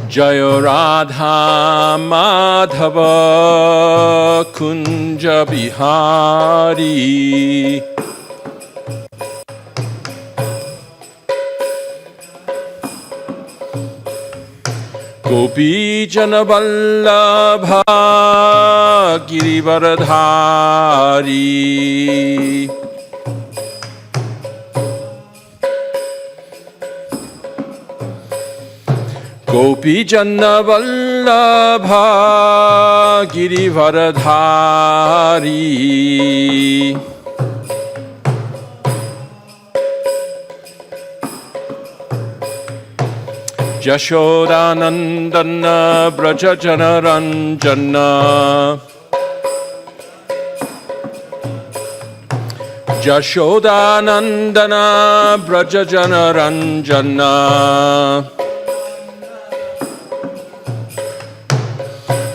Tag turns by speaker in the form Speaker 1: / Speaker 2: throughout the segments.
Speaker 1: Jayo Radha Madhava Kunja Bihari Gopi Jana Vallabha Girivaradhari Gopi Jana Vallabha Girivaradhari Jashodanandana Brajajana Ranjana Jashodanandana Brajajana Ranjana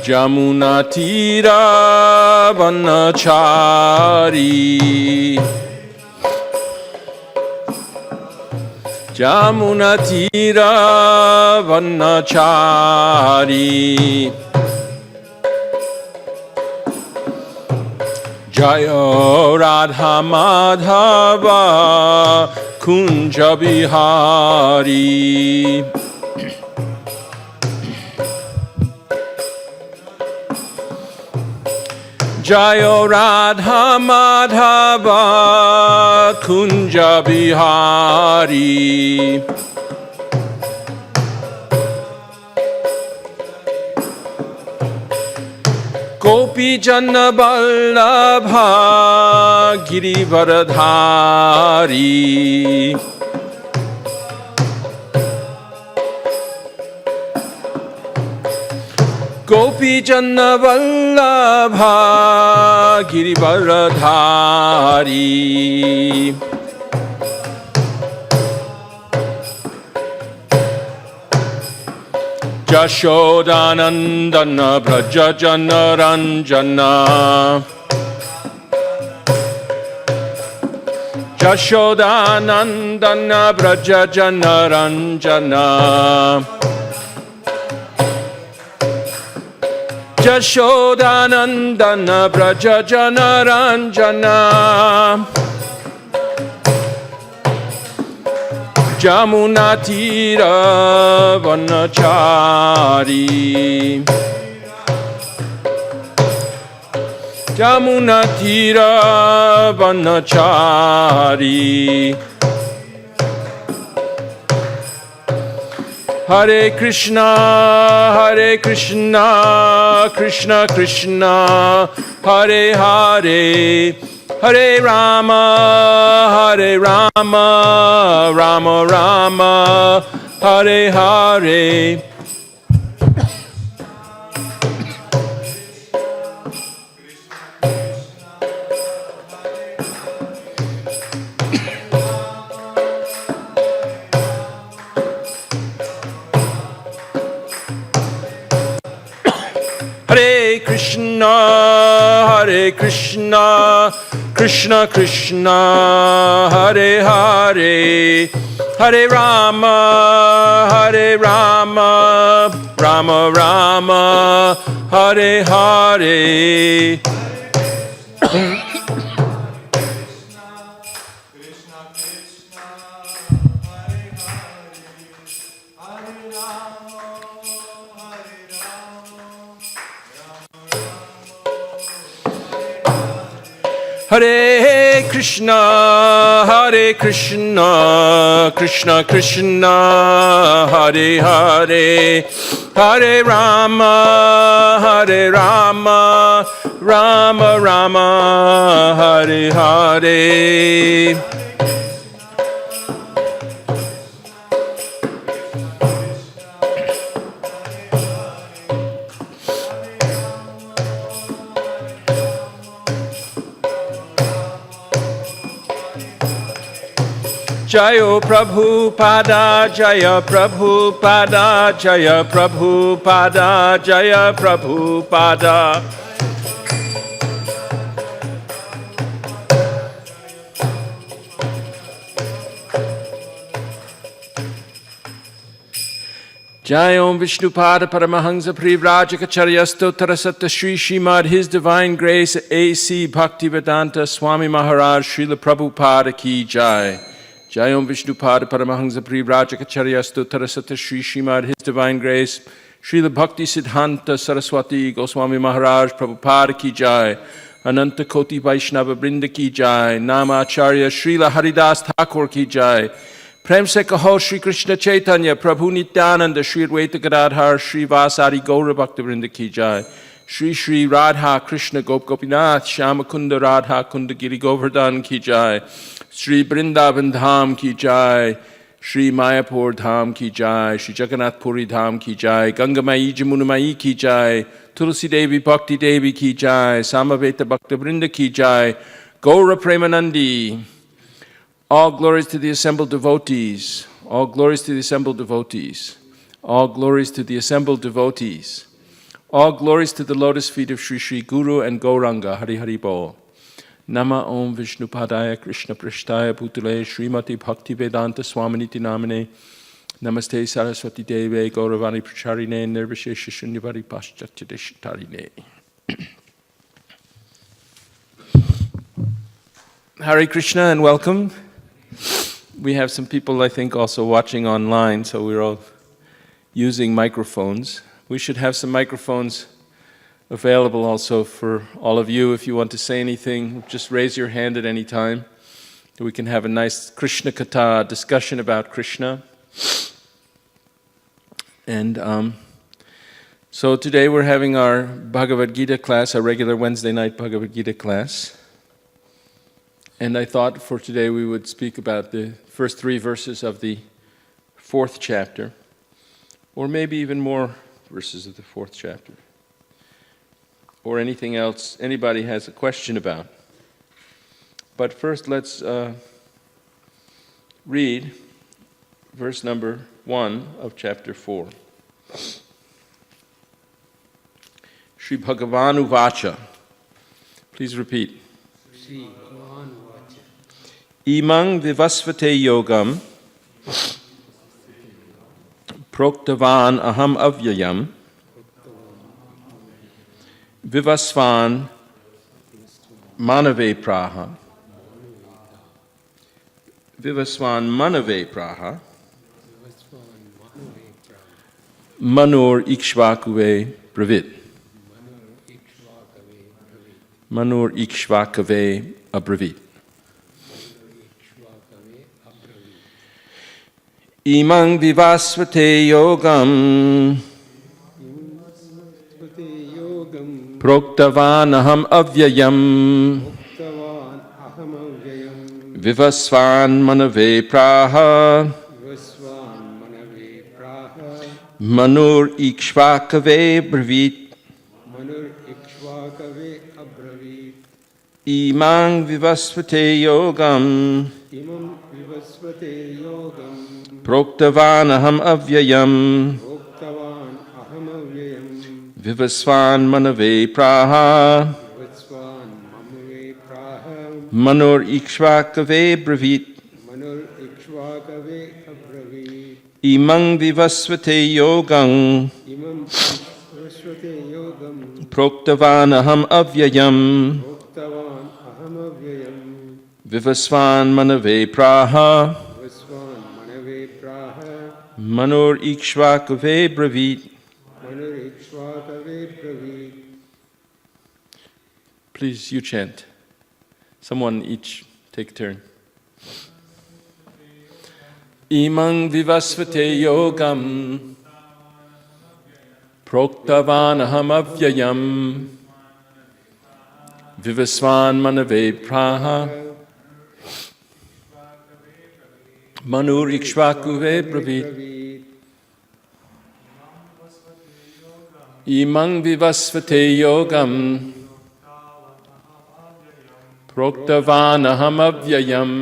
Speaker 1: Jamuna Tira Vanachari Jamuna Tira Vanachari Jaya Radha Madhava Kunja Bihari Jaya Radha Madhava Kunja Bihari Gopi Jana Vallabha Girivaradhari Gopi Jana Vallabha Girivaradhari Jashodanandana Brajajana Ranjana Jashodanandana Brajajana Ranjana Jashodanandana Brajajana Ranjana Jamuna Tira Vanachari Jamuna Tira Vanachari Hare Krishna, Krishna Krishna, Hare Hare, Hare Rama, Rama Rama, Hare Hare. Hare Krishna, Krishna Krishna, Hare Hare, Hare Rama, Rama Rama, Hare Hare. Hare Krishna, Krishna Krishna, Hare Hare, Hare Rama, Rama Rama, Hare Hare. Jayo Prabhupada, Jaya Prabhupada, Jaya Prabhupada, Jaya Prabhupada. Jai Om Vishnupada Paramahansa Privrajacharya Stotra Satta Shri Srimad His Divine Grace A.C. Bhaktivedanta Swami Maharaj Srila Prabhupada Ki Jai. Jai Om Vishnupada Paramahansa Privrajacharya Stotra Satta Shri Srimad His Divine Grace Srila Bhakti Siddhanta Saraswati Goswami Maharaj Prabhupada Ki Jai. Ananta Koti Vaishnava Brinda Ki Jai. Namacharya Srila Haridas Thakur Ki Jai. Prem se kaho Shri Krishna Chaitanya, Prabhu Nityananda, Shri Advaita Gadadhar, Shri Vasari Gaura Bhaktivinoda Ki Jai, Shri Shri Radha Krishna Gop Gopinath, Shyamakunda Radha Kunda Giri Govardhan Ki Jai, Shri Brindavan Dham Ki Jai, Shri Mayapur Dham Ki Jai, Shri Jagannath Puri Dham Ki Jai, Ganga Mai Jamuna Mai Ki Jai, Tulsi Devi Bhakti Devi Ki Jai, Samaveta Bhakta Vrinda Ki Jai, Gaura Premanandi. All glories to the assembled devotees. All glories to the assembled devotees. All glories to the assembled devotees. All glories to the lotus feet of Sri Sri Guru and Gauranga. Hari Hari Bol. Nama Om Vishnupadaya Krishna Prishtaya Bhutale Srimati Bhakti Vedanta Swaminiti Namane. Namaste Saraswati Deve Gauravani Pracharine Nirvishesha Shunyabari Paschatyadesh Hare Krishna and welcome. We have some people, I think, also watching online, so we're all using microphones. We should have some microphones available also for all of you. If you want to say anything, just raise your hand at any time. We can have a nice Krishna Katha discussion about Krishna. And so today we're having our Bhagavad Gita class, our regular Wednesday night Bhagavad Gita class. And I thought for today we would speak about the first 3 verses of the 4th chapter, or maybe even more verses of the 4th chapter, or anything else anybody has a question about. But first let's read verse number 1 of chapter 4. Shri Bhagavanu Vacha. Please repeat. Imang vivasvate yogam proktavan aham avyayam vivasvan manave praha manur ikshvakuve abravit. Imang vivasvate yogam proktavan aham avyayam vivasvan manave praha manur ikshvakave bravit. Imang vivasvate yogam proktavan aham avyayam vivasvan manave praha manur ikshvakave bravit. Imang vivasvate yogam proktavan aham avyayam vivasvan manave praha manur ikshvakave bravit. Please, you chant. Someone each take a turn. Imang vivasvate yogam proktavan aham avyayam vivasvan manave praha manur ikshvakave bravit. Imang vivasvate yogam proktavan aham avyayam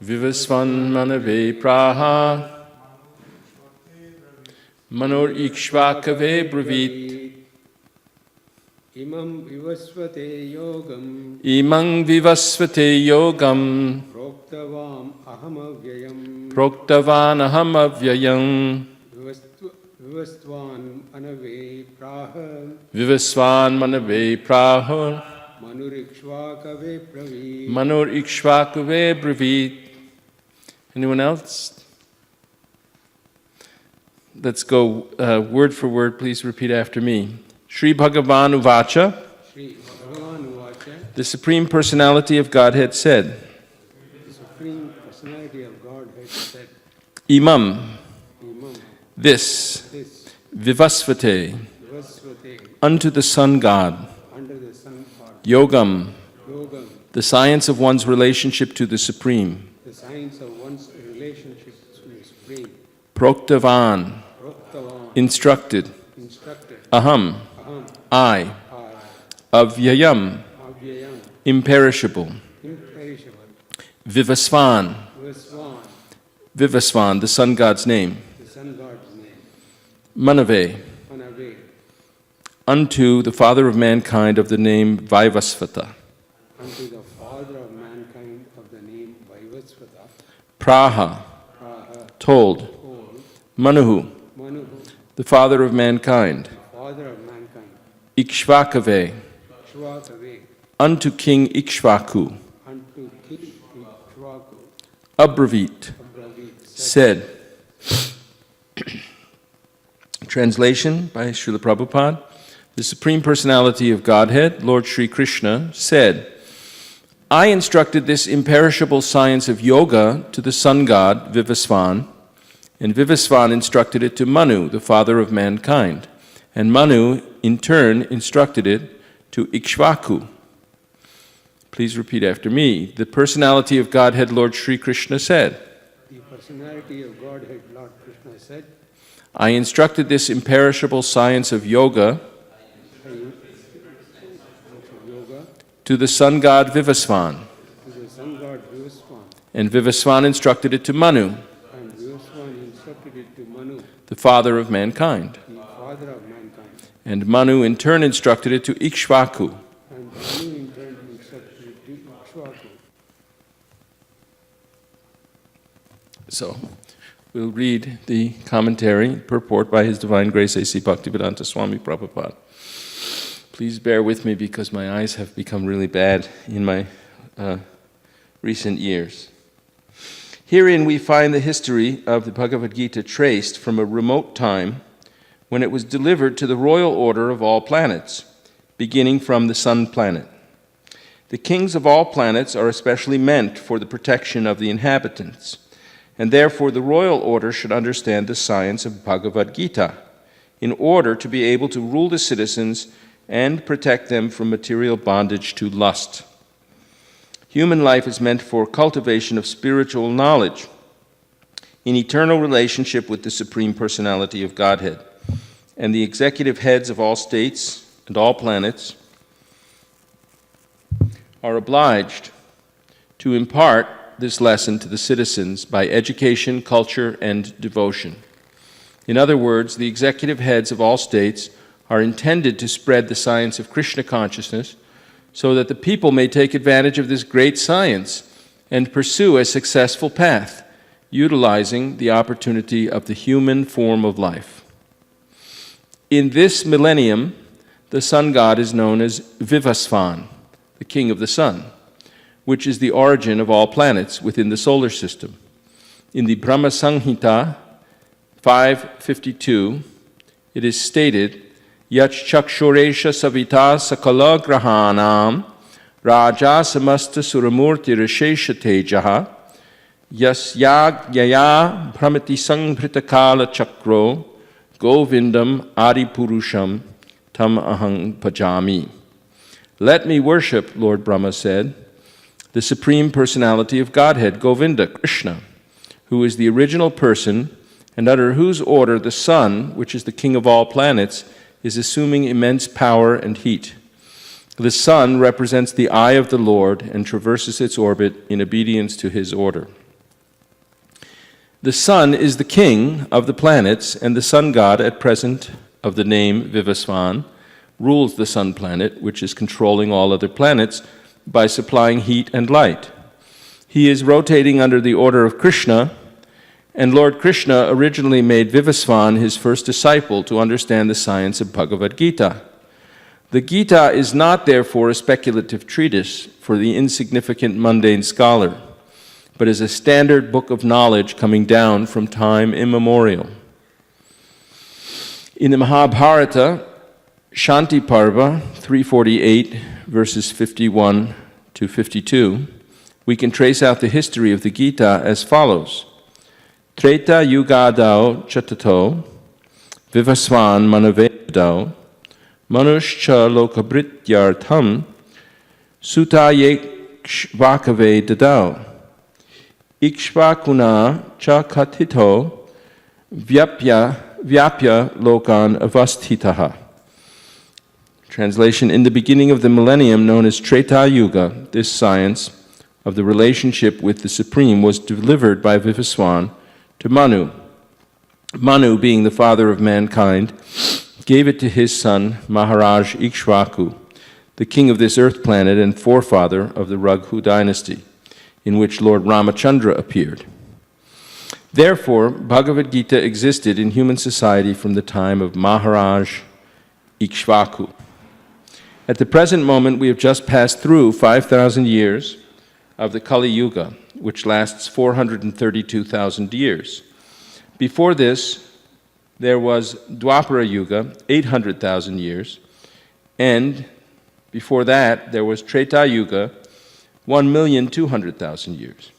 Speaker 1: vivasvan manave praha manur ikshvakave bravit.
Speaker 2: Imam vivasvate yogam.
Speaker 1: Imang vivasvate yogam.
Speaker 2: Proktavam aham avyayam.
Speaker 1: Proktavan aham avyayam.
Speaker 2: Vivastvan anave praha.
Speaker 1: Vivasvan manave praha.
Speaker 2: Manurikshvakave pravi.
Speaker 1: Manur ikshvakave bravit. Anyone else? Let's go word for word. Please repeat after me. Sri Bhagavan Uvacha.
Speaker 2: Sri Bhagavan Uvacha.
Speaker 1: The Supreme Personality of Godhead said.
Speaker 2: The Supreme Personality of Godhead said.
Speaker 1: Imam. This.
Speaker 2: Vivasvate.
Speaker 1: Unto the Sun God.
Speaker 2: Under the Sun God.
Speaker 1: Yogam.
Speaker 2: Yogam.
Speaker 1: The science of one's relationship to the Supreme.
Speaker 2: The science of one's relationship to the Supreme.
Speaker 1: Proktavan. Instructed. Aham. I. Avyayam. Imperishable. Vivasvan. Vivasvan, the Sun God's name. Manave. Unto the Father of mankind of the name Vaivasvata.
Speaker 2: Unto the Father of mankind of the name Vaivasvata.
Speaker 1: Praha. Told. Manuhu. The Father of mankind. Ikshvakave. Unto King Ikshvaku. Abravit. Said. Translation by Srila Prabhupada. The Supreme Personality of Godhead, Lord Sri Krishna, said, I instructed this imperishable science of yoga to the sun god Vivasvan, and Vivasvan instructed it to Manu, the father of mankind, and Manu in turn instructed it to Ikshvaku. Please repeat after me. The Personality of Godhead, Lord Sri Krishna said,
Speaker 2: The Personality of Godhead, Lord Krishna said,
Speaker 1: I instructed this imperishable science of yoga to the sun god Vivasvan, and Vivasvan instructed it to Manu, the father of mankind. And Manu in turn instructed it to Ikshvaku. So, we'll read the commentary, purport by His Divine Grace A.C. Bhaktivedanta Swami Prabhupada. Please bear with me because my eyes have become really bad in my recent years. Herein we find the history of the Bhagavad Gita traced from a remote time when it was delivered to the royal order of all planets, beginning from the sun planet. The kings of all planets are especially meant for the protection of the inhabitants, and therefore the royal order should understand the science of Bhagavad Gita in order to be able to rule the citizens and protect them from material bondage to lust. Human life is meant for cultivation of spiritual knowledge in eternal relationship with the Supreme Personality of Godhead, and the executive heads of all states and all planets are obliged to impart this lesson to the citizens by education, culture, and devotion. In other words, the executive heads of all states are intended to spread the science of Krishna consciousness so that the people may take advantage of this great science and pursue a successful path, utilizing the opportunity of the human form of life. In this millennium, the sun god is known as Vivasvan, the king of the sun, which is the origin of all planets within the solar system. In the Brahma Samhita 552, it is stated, Yach chakshuresha savita sakala grahanam raja samasta suramurti rishesha tejaha yasyag yaya pramati sanghritha kala chakro govindam adipurusham tam ahang pajami. Let me worship, Lord Brahma said, the Supreme Personality of Godhead, Govinda, Krishna, who is the original person and under whose order the sun, which is the king of all planets, is assuming immense power and heat. The sun represents the eye of the Lord and traverses its orbit in obedience to his order. The sun is the king of the planets and the sun god at present of the name Vivasvan, rules the sun planet, which is controlling all other planets by supplying heat and light. He is rotating under the order of Krishna, and Lord Krishna originally made Vivasvan his first disciple to understand the science of Bhagavad Gita. The Gita is not, therefore, a speculative treatise for the insignificant mundane scholar, but is a standard book of knowledge coming down from time immemorial. In the Mahabharata, Shanti Parva 348, verses 51 to 52, we can trace out the history of the Gita as follows. Treta Yugadao Chatato, Vivasvan Manavedao, Manushcha Lokabrityartham, Sutayekshvakave Dadao, Ikshvakuna Cha Katito, Vyapya Lokan Avasthitaha. Translation: in the beginning of the millennium known as Treta Yuga, this science of the relationship with the Supreme was delivered by Vivasvan to Manu. Manu, being the father of mankind, gave it to his son Maharaj Ikshvaku, the king of this earth planet and forefather of the Raghu dynasty, in which Lord Ramachandra appeared. Therefore, Bhagavad Gita existed in human society from the time of Maharaj Ikshvaku. At the present moment, we have just passed through 5,000 years of the Kali Yuga, which lasts 432,000 years. Before this, there was Dwapara Yuga, 800,000 years, and before that, there was Treta Yuga, 1,200,000 years.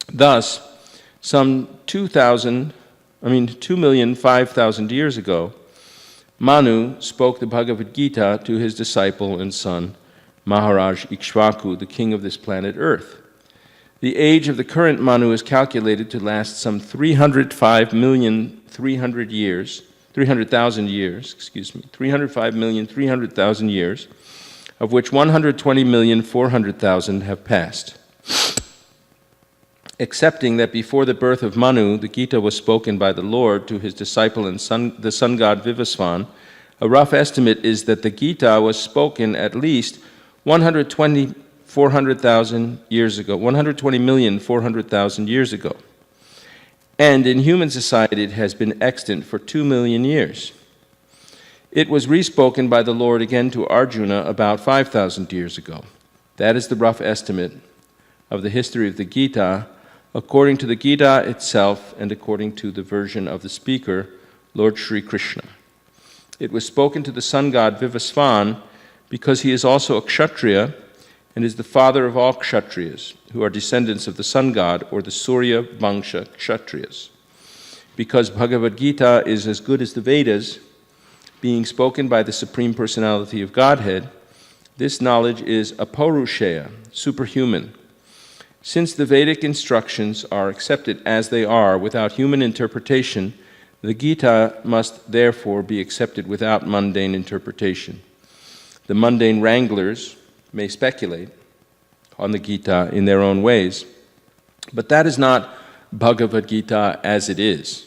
Speaker 1: Thus, some 2,005,000 years ago, Manu spoke the Bhagavad Gita to his disciple and son, Maharaj Ikshvaku, the king of this planet Earth. The age of the current Manu is calculated to last some 305,300,000 years, of which 120,400,000 have passed. Accepting that before the birth of Manu, the Gita was spoken by the Lord to his disciple and the sun god Vivasvan, a rough estimate is that the Gita was spoken at least 120,400,000 years ago, 120,400,000 years ago. And in human society, it has been extant for 2 million years. It was respoken by the Lord again to Arjuna about 5,000 years ago. That is the rough estimate of the history of the Gita, according to the Gita itself and according to the version of the speaker, Lord Sri Krishna. It was spoken to the sun god Vivasvan because he is also a Kshatriya and is the father of all Kshatriyas, who are descendants of the sun god or the Surya Vangsha Kshatriyas. Because Bhagavad Gita is as good as the Vedas, being spoken by the Supreme Personality of Godhead, this knowledge is apaurusheya, superhuman. Since the Vedic instructions are accepted as they are without human interpretation, the Gita must therefore be accepted without mundane interpretation. The mundane wranglers may speculate on the Gita in their own ways, but that is not Bhagavad Gita as it is.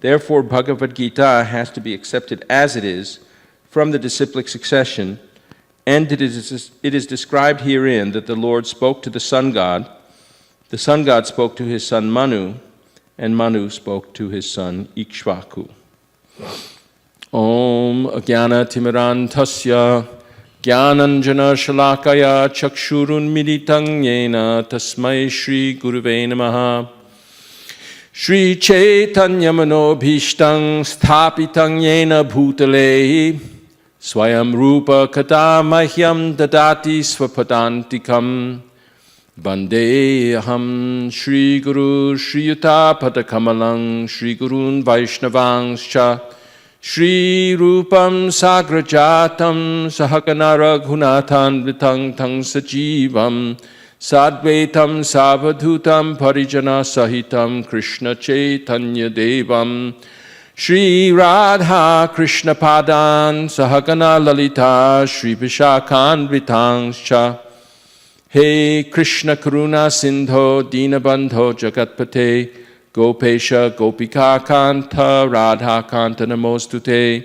Speaker 1: Therefore, Bhagavad Gita has to be accepted as it is from the disciplic succession, and it is described herein that the Lord spoke to the sun god spoke to his son Manu, and Manu spoke to his son Ikshvaku. Om Ajnana Timirantasya Jnananjana Shalakaya Chakshurun Militang Yena Tasmai Shri Guruve Namaha Shri Chaitanya Manobhishtam Sthapitang Yena Bhutale Swayam Rupa Kata Mahyam Dadati Svapadantikam Bande Aham Shri Guru Shri Yuta Padakamalang Shri Gurun Vaishnavangscha Shri Rupam Sagrajatam Sahagana Raghunathan Vitang Tang Sajivam Sadvaitam Savadhutam Parijana Sahitam Krishna Chaitanya Devam Shri Radha Krishna Padan Sahagana Lalita Shri Vishakhan Vitangscha He Krishna Karuna Sindho Dinabandho Jagatpate Gopesha Gopika Kanta Radha Kanta Namostute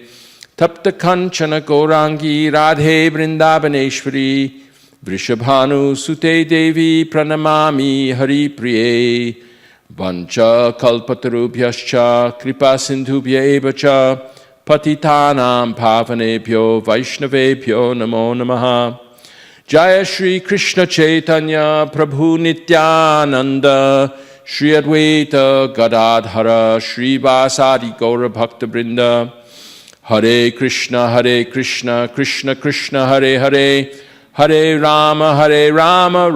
Speaker 1: Tapta Kanchana Gaurangi Radhe Vrindavaneshwari Vrishabhanu Sute Devi Pranamami Hari Priye Vancha Kalpatarubhyascha Kripa Sindhubhya Evacha Patitanam Pavanebhyo Vaishnavebhyo Namo Namaha Jaya Shri Krishna Chaitanya Prabhu Nityananda Shri Advaita Gadadhara Shri Vasadi Gaura Bhakta Brinda Hare Krishna Krishna Krishna Hare Hare Hare Rama Rama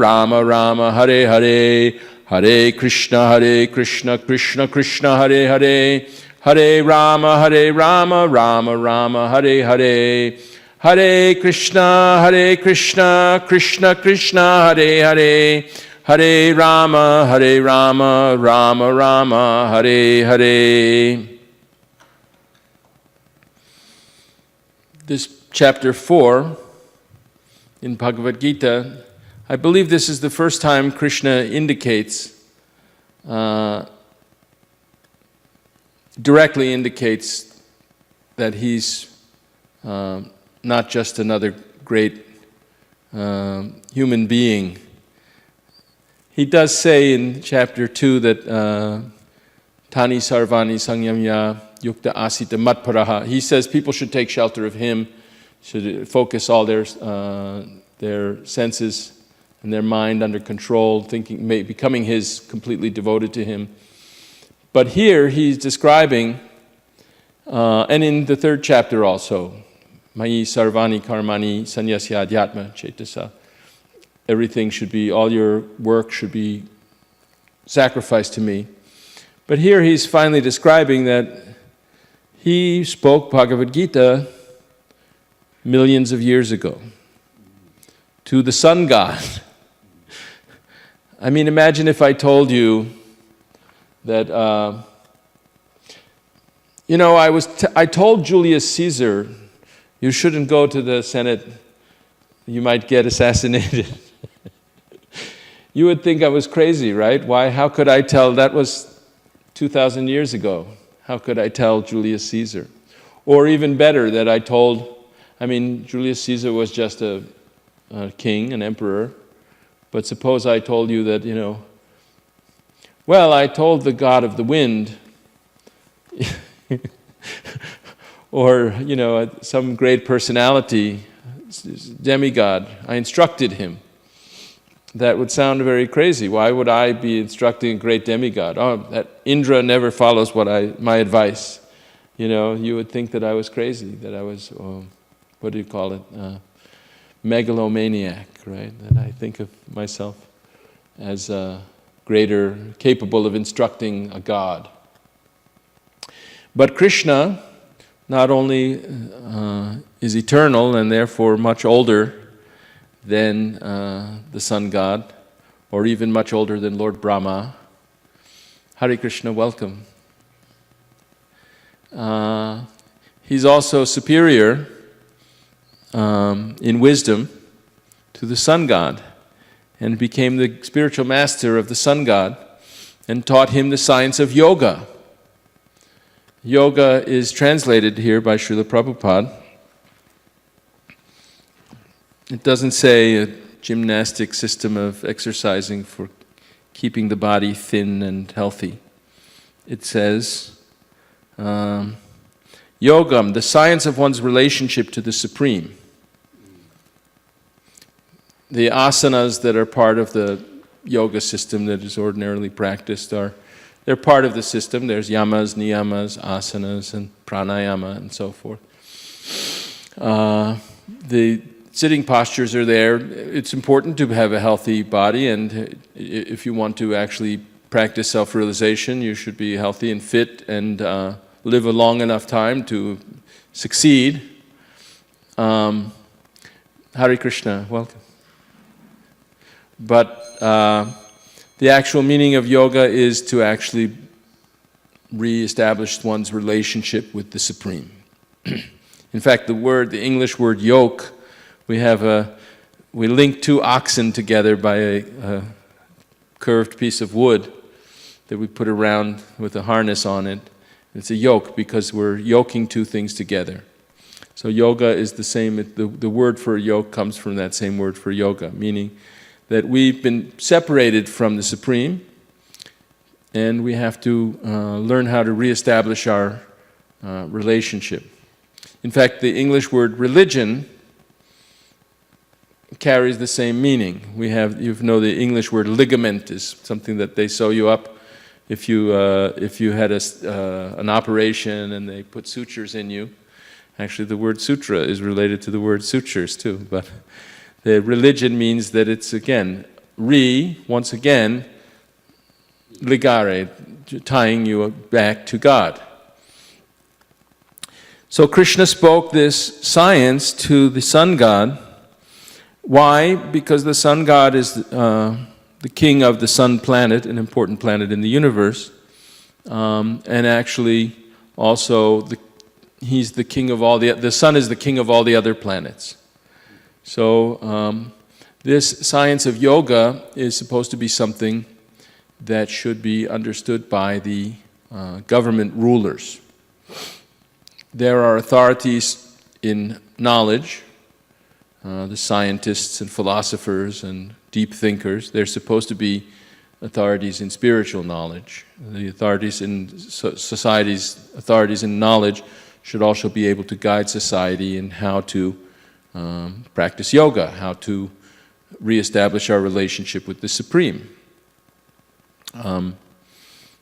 Speaker 1: Rama Hare Hare Hare Krishna Krishna Krishna Hare Hare Hare Rama Rama Rama Hare Hare Hare Krishna Krishna Krishna Hare Hare Hare Rama Rama Rama Hare Hare. This chapter 4 in Bhagavad Gita, I believe this is the first time Krishna indicates, directly indicates that he's not just another great human being. He does say in chapter 2 that Tani Sarvani Sangyamya Yukta Asita Matparaha. He says people should take shelter of him, should focus all their senses and their mind under control, becoming his, completely devoted to him. But here he's describing, and in the 3rd chapter also, Mayi Sarvani Karmani Sanyasya Adhyatma Chetasa. Everything should be, all your work should be sacrificed to me. But here he's finally describing that he spoke Bhagavad Gita millions of years ago to the sun god. I mean, imagine if I told you that, I told Julius Caesar, you shouldn't go to the Senate, you might get assassinated. You would think I was crazy, right? Why? How could I tell? That was 2,000 years ago. How could I tell Julius Caesar? Or even better, that I told, Julius Caesar was just a king, an emperor, but suppose I told you that, I told the god of the wind, or, some great personality, demigod, I instructed him. That would sound very crazy. Why would I be instructing a great demigod? Oh, that Indra never follows my advice. You would think that I was crazy, that I was, megalomaniac, right? That I think of myself as greater, capable of instructing a god. But Krishna not only is eternal and therefore much older than the sun god, or even much older than Lord Brahma. Hare Krishna, welcome. He's also superior in wisdom to the sun god, and became the spiritual master of the sun god, and taught him the science of yoga. Yoga is translated here by Srila Prabhupada. It doesn't say a gymnastic system of exercising for keeping the body thin and healthy. It says, yogam, the science of one's relationship to the Supreme. The asanas that are part of the yoga system that is ordinarily practiced they're part of the system. There's yamas, niyamas, asanas, and pranayama, and so forth. The sitting postures are there. It's important to have a healthy body, and if you want to actually practice self-realization, you should be healthy and fit and live a long enough time to succeed. Hare Krishna, welcome. But the actual meaning of yoga is to actually re-establish one's relationship with the Supreme. In fact, the English word yoke, we link 2 oxen together by a curved piece of wood that we put around with a harness on it. It's a yoke because we're yoking 2 things together. So yoga is the same, the word for yoke comes from that same word for yoga, meaning that we've been separated from the Supreme, and we have to learn how to reestablish our relationship. In fact, the English word religion carries the same meaning. You know, the English word ligament is something that they sew you up if you had an operation and they put sutures in you. Actually, the word sutra is related to the word sutures too, but the religion means that it's again, once again, ligare, tying you back to God. So Krishna spoke this science to the sun god. Why? Because the sun god is the king of the sun planet, an important planet in the universe, and actually also he's the king of the sun is the king of all the other planets. So this science of yoga is supposed to be something that should be understood by the government rulers. There are authorities in knowledge, the scientists and philosophers and deep thinkers. They're supposed to be authorities in spiritual knowledge. The authorities in society's authorities in knowledge should also be able to guide society in how to practice yoga, how to reestablish our relationship with the Supreme.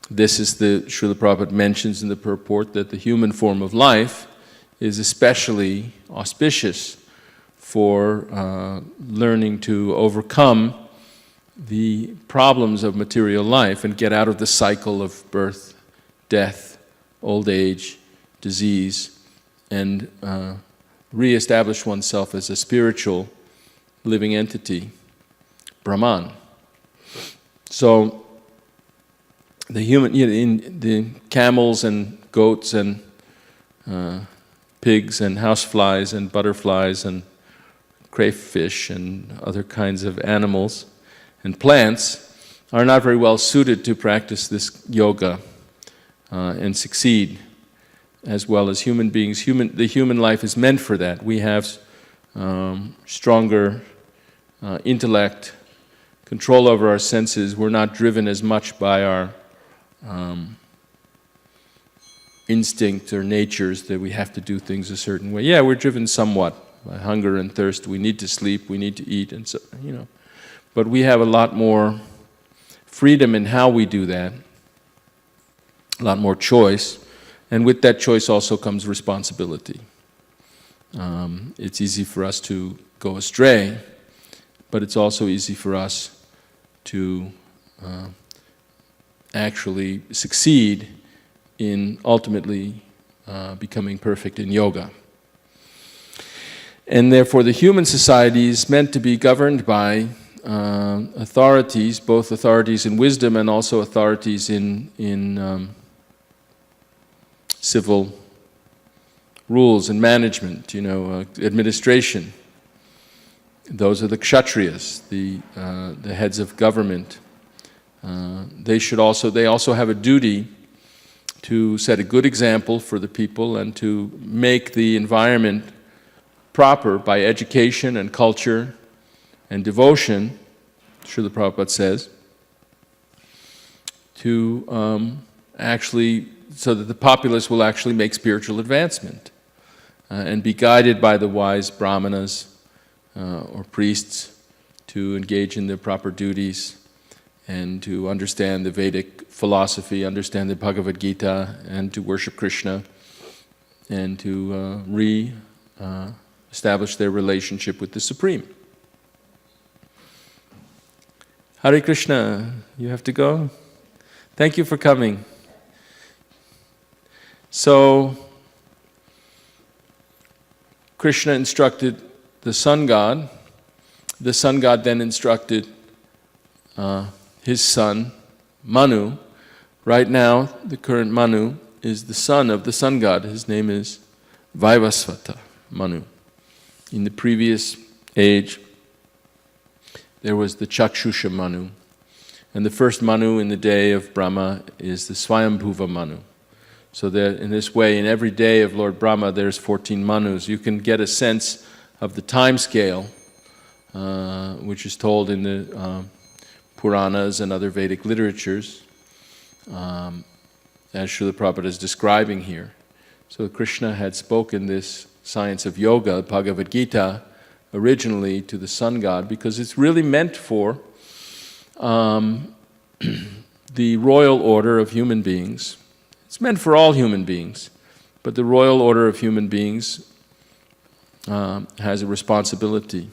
Speaker 1: This is Srila Prabhupada mentions in the purport that the human form of life is especially auspicious for learning to overcome the problems of material life and get out of the cycle of birth, death, old age, disease, and re-establish oneself as a spiritual living entity, Brahman. So the camels and goats and pigs and houseflies and butterflies and crayfish and other kinds of animals and plants are not very well suited to practice this yoga and succeed as well as human beings. The human life is meant for that. We have stronger intellect, control over our senses. We're not driven as much by our instinct or natures that we have to do things a certain way. Yeah, we're driven somewhat by hunger and thirst. We need to sleep, we need to eat, and so, but we have a lot more freedom in how we do that, a lot more choice, and with that choice also comes responsibility. It's easy for us to go astray, but it's also easy for us to actually succeed in ultimately becoming perfect in yoga. And therefore the human society is meant to be governed by authorities, both authorities in wisdom and also authorities in civil rules and management, administration. Those are the kshatriyas, the heads of government. They also have a duty to set a good example for the people and to make the environment proper by education and culture and devotion, Srila Prabhupada says, to actually, so that the populace will actually make spiritual advancement and be guided by the wise brahmanas or priests to engage in their proper duties and to understand the Vedic philosophy, understand the Bhagavad Gita, and to worship Krishna, and to establish their relationship with the Supreme. Hare Krishna, you have to go? Thank you for coming. So, Krishna instructed the sun god. The sun god then instructed his son, Manu. Right now, the current Manu is the son of the sun god. His name is Vaivasvata Manu. In the previous age, there was the Chakshusha Manu. And the first Manu in the day of Brahma is the Swayambhuva Manu. So that in this way, in every day of Lord Brahma, there's 14 Manus. You can get a sense of the time scale, which is told in the Puranas and other Vedic literatures, as Srila Prabhupada is describing here. So Krishna had spoken this science of yoga, Bhagavad Gita, originally to the sun god, because it's really meant for the royal order of human beings. It's meant for all human beings, but the royal order of human beings has a responsibility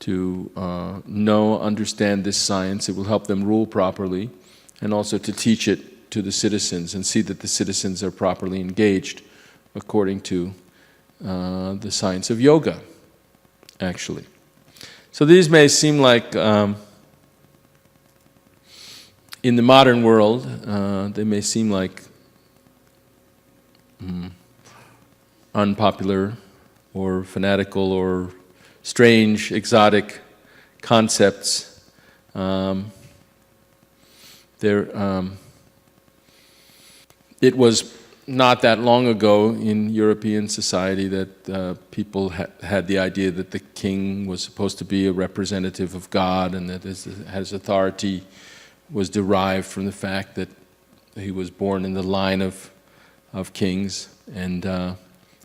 Speaker 1: to understand this science. It will help them rule properly, and also to teach it to the citizens and see that the citizens are properly engaged according to the science of yoga, actually. So these may seem like, in the modern world, they may seem like unpopular or fanatical or strange, exotic concepts. It was not that long ago in European society that people had the idea that the king was supposed to be a representative of God, and that his authority was derived from the fact that he was born in the line of kings, and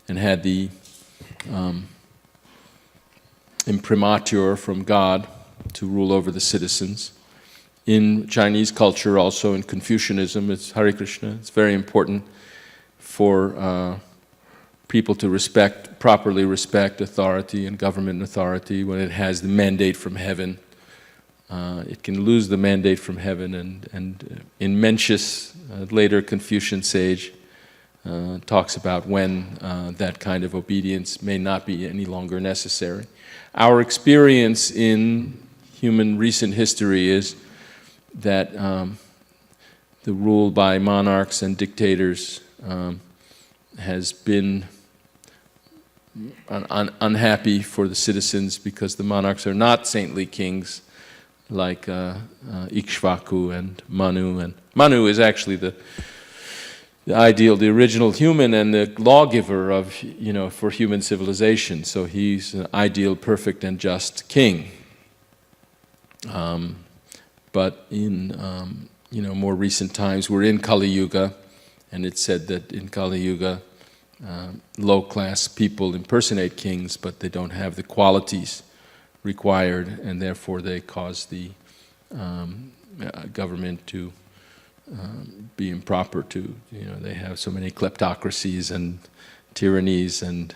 Speaker 1: had the imprimatur from God to rule over the citizens. In Chinese culture, also in Confucianism, it's Hare Krishna. It's very important for people to properly respect authority and government authority when it has the mandate from heaven. It can lose the mandate from heaven, and in Mencius, later Confucian sage, talks about when that kind of obedience may not be any longer necessary. Our experience in human recent history is that the rule by monarchs and dictators has been unhappy for the citizens, because the monarchs are not saintly kings like Ikshvaku and Manu. And Manu is actually the ideal, the original human and the lawgiver of, for human civilization. So he's an ideal, perfect, and just king. But in more recent times, we're in Kali Yuga, and it's said that in Kali Yuga, low-class people impersonate kings, but they don't have the qualities required, and therefore they cause the government to be improper. They have so many kleptocracies and tyrannies and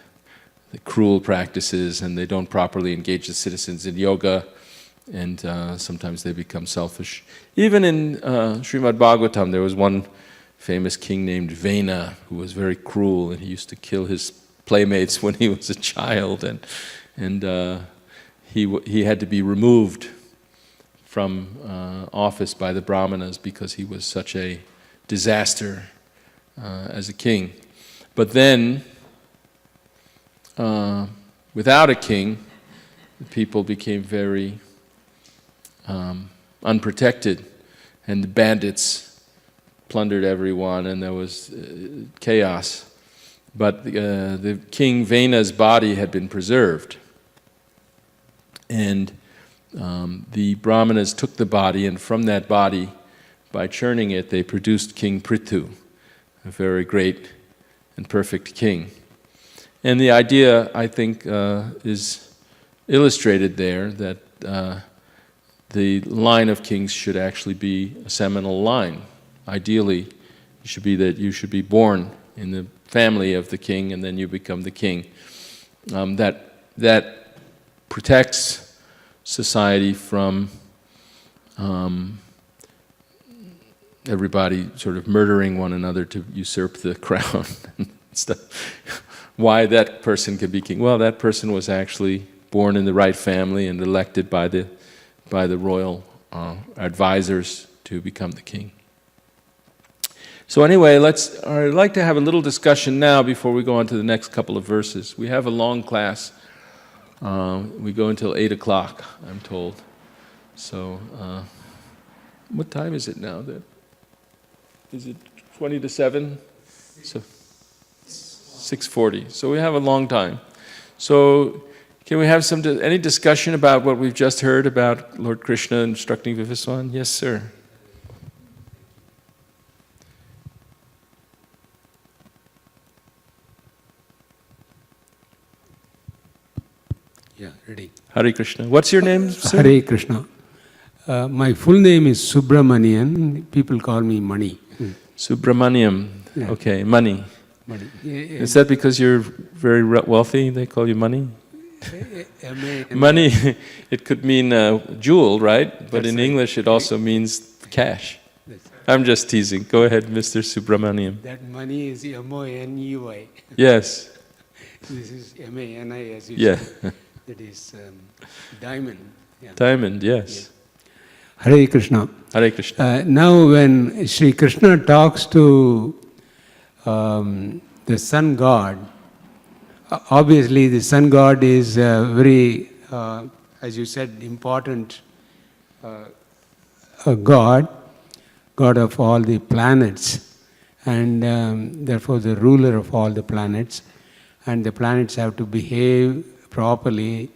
Speaker 1: the cruel practices, and they don't properly engage the citizens in yoga, and sometimes they become selfish. Even in Srimad Bhagavatam, there was one famous king named Vena who was very cruel, and he used to kill his playmates when he was a child, and he had to be removed from office by the Brahmanas because he was such a disaster as a king. But then, without a king, the people became very unprotected, and the bandits plundered everyone, and there was chaos. But the king Vena's body had been preserved, and the Brahmanas took the body, and from that body, by churning it, they produced King Prithu, a very great and perfect king. And the idea, I think, is illustrated there, that the line of kings should actually be a seminal line. Ideally, it should be that you should be born in the family of the king, and then you become the king. That protects society from everybody sort of murdering one another to usurp the crown and stuff. Why that person could be king? Well, that person was actually born in the right family and elected by the royal advisors to become the king. So anyway, I'd like to have a little discussion now before we go on to the next couple of verses. We have a long class. We go until 8 o'clock, I'm told. So, what time is it now? Is it 20 to 7? So 6:40. So we have a long time. So can we have any discussion about what we've just heard about Lord Krishna instructing Vivaswan? Yes, sir.
Speaker 2: Yeah, ready.
Speaker 1: Hare Krishna. What's your name, sir?
Speaker 2: Hare Krishna. My full name is Subramanian. People call me Mani.
Speaker 1: Subramaniam.
Speaker 2: Yeah.
Speaker 1: Okay, money.
Speaker 2: Mani.
Speaker 1: Is that because you're very wealthy? They call you money?
Speaker 2: M-A-N.
Speaker 1: Money, it could mean jewel, right? But
Speaker 2: That's
Speaker 1: in
Speaker 2: right.
Speaker 1: English it also means cash.
Speaker 2: That's right.
Speaker 1: I'm just teasing. Go ahead, Mr. Subramaniam.
Speaker 2: That money is M-O-N-E-Y.
Speaker 1: Yes.
Speaker 2: This is M-A-N-I, as you
Speaker 1: Yeah.
Speaker 2: said. That is diamond. Yeah.
Speaker 1: Diamond, yes.
Speaker 2: Hare Krishna.
Speaker 1: Hare Krishna.
Speaker 2: Now when Sri Krishna talks to the sun god, obviously the sun god is very, as you said, important god of all the planets, and therefore the ruler of all the planets, and the planets have to behave properly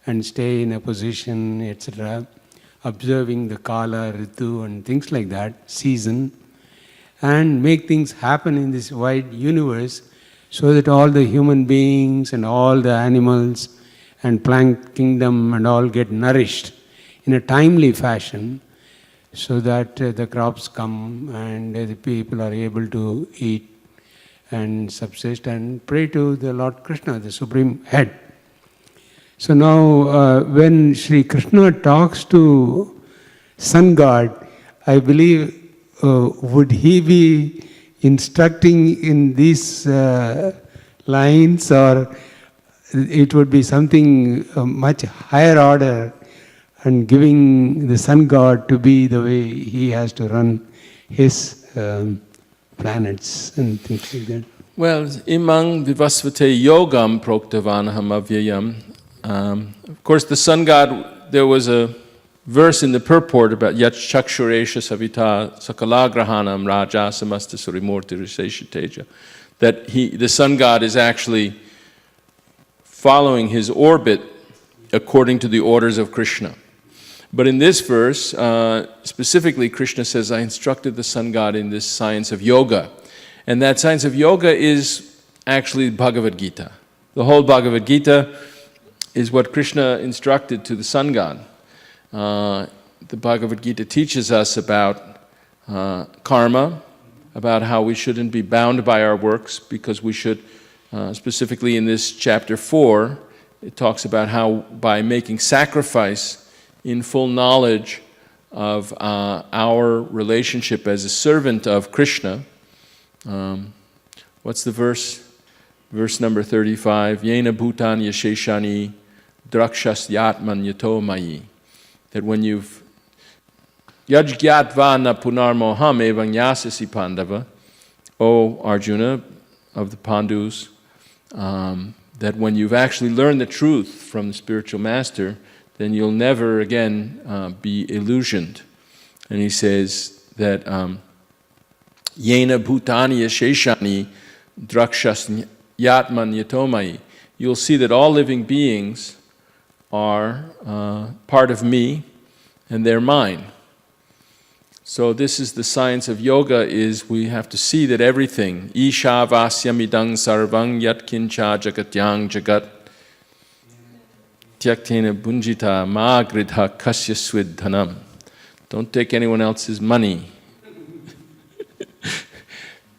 Speaker 2: and stay in a position, etc., observing the Kala, Ritu and things like that, season, and make things happen in this wide universe so that all the human beings and all the animals and plant kingdom and all get nourished in a timely fashion so that the crops come and the people are able to eat and subsist and pray to the Lord Krishna, the Supreme Head. So now when Sri Krishna talks to Sun God, I believe would he be instructing in these lines, or it would be something much higher order and giving the Sun God to be the way he has to run his planets and things like that?
Speaker 1: Well, imang vivasvate yogam proktavanaham avyayam. Of course, the sun god, there was a verse in the purport about yat chakshuresha savita sakalagrahanam raja samasta surimurti riseshateja, that the sun god is actually following his orbit according to the orders of Krishna. But in this verse, specifically Krishna says, I instructed the sun god in this science of yoga. And that science of yoga is actually Bhagavad Gita. The whole Bhagavad Gita is what Krishna instructed to the sun god. The Bhagavad Gita teaches us about karma, about how we shouldn't be bound by our works, because we should, specifically in this chapter 4, it talks about how by making sacrifice in full knowledge of our relationship as a servant of Krishna. What's the verse? Verse number 35, Yena bhutan yasheshani drakshasyatman yato mayi. That when you've yajgyatva na punarmoham evang yasasi pandava, O Arjuna of the Pandus, that when you've actually learned the truth from the spiritual master, then you'll never again be illusioned. And he says that Yena bhutani yasheshani drakshas yatman yatomai. You'll see that all living beings are part of me and they're mine. So this is the science of yoga, is we have to see that everything, Isha vasyamidang sarvang yat kincha jagatyang jagat tyaktena bunjita ma gridha kasya swidhanam. Don't take anyone else's money.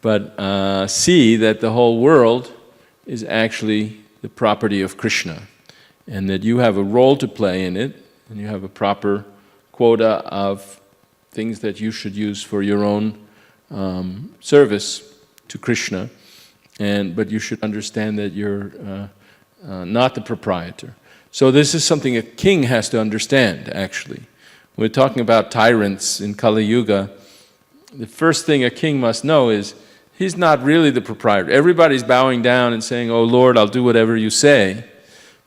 Speaker 1: But see that the whole world is actually the property of Krishna, and that you have a role to play in it, and you have a proper quota of things that you should use for your own service to Krishna, but you should understand that you're not the proprietor. So this is something a king has to understand, actually. We're talking about tyrants in Kali Yuga. The first thing a king must know is he's not really the proprietor. Everybody's bowing down and saying, oh Lord, I'll do whatever you say.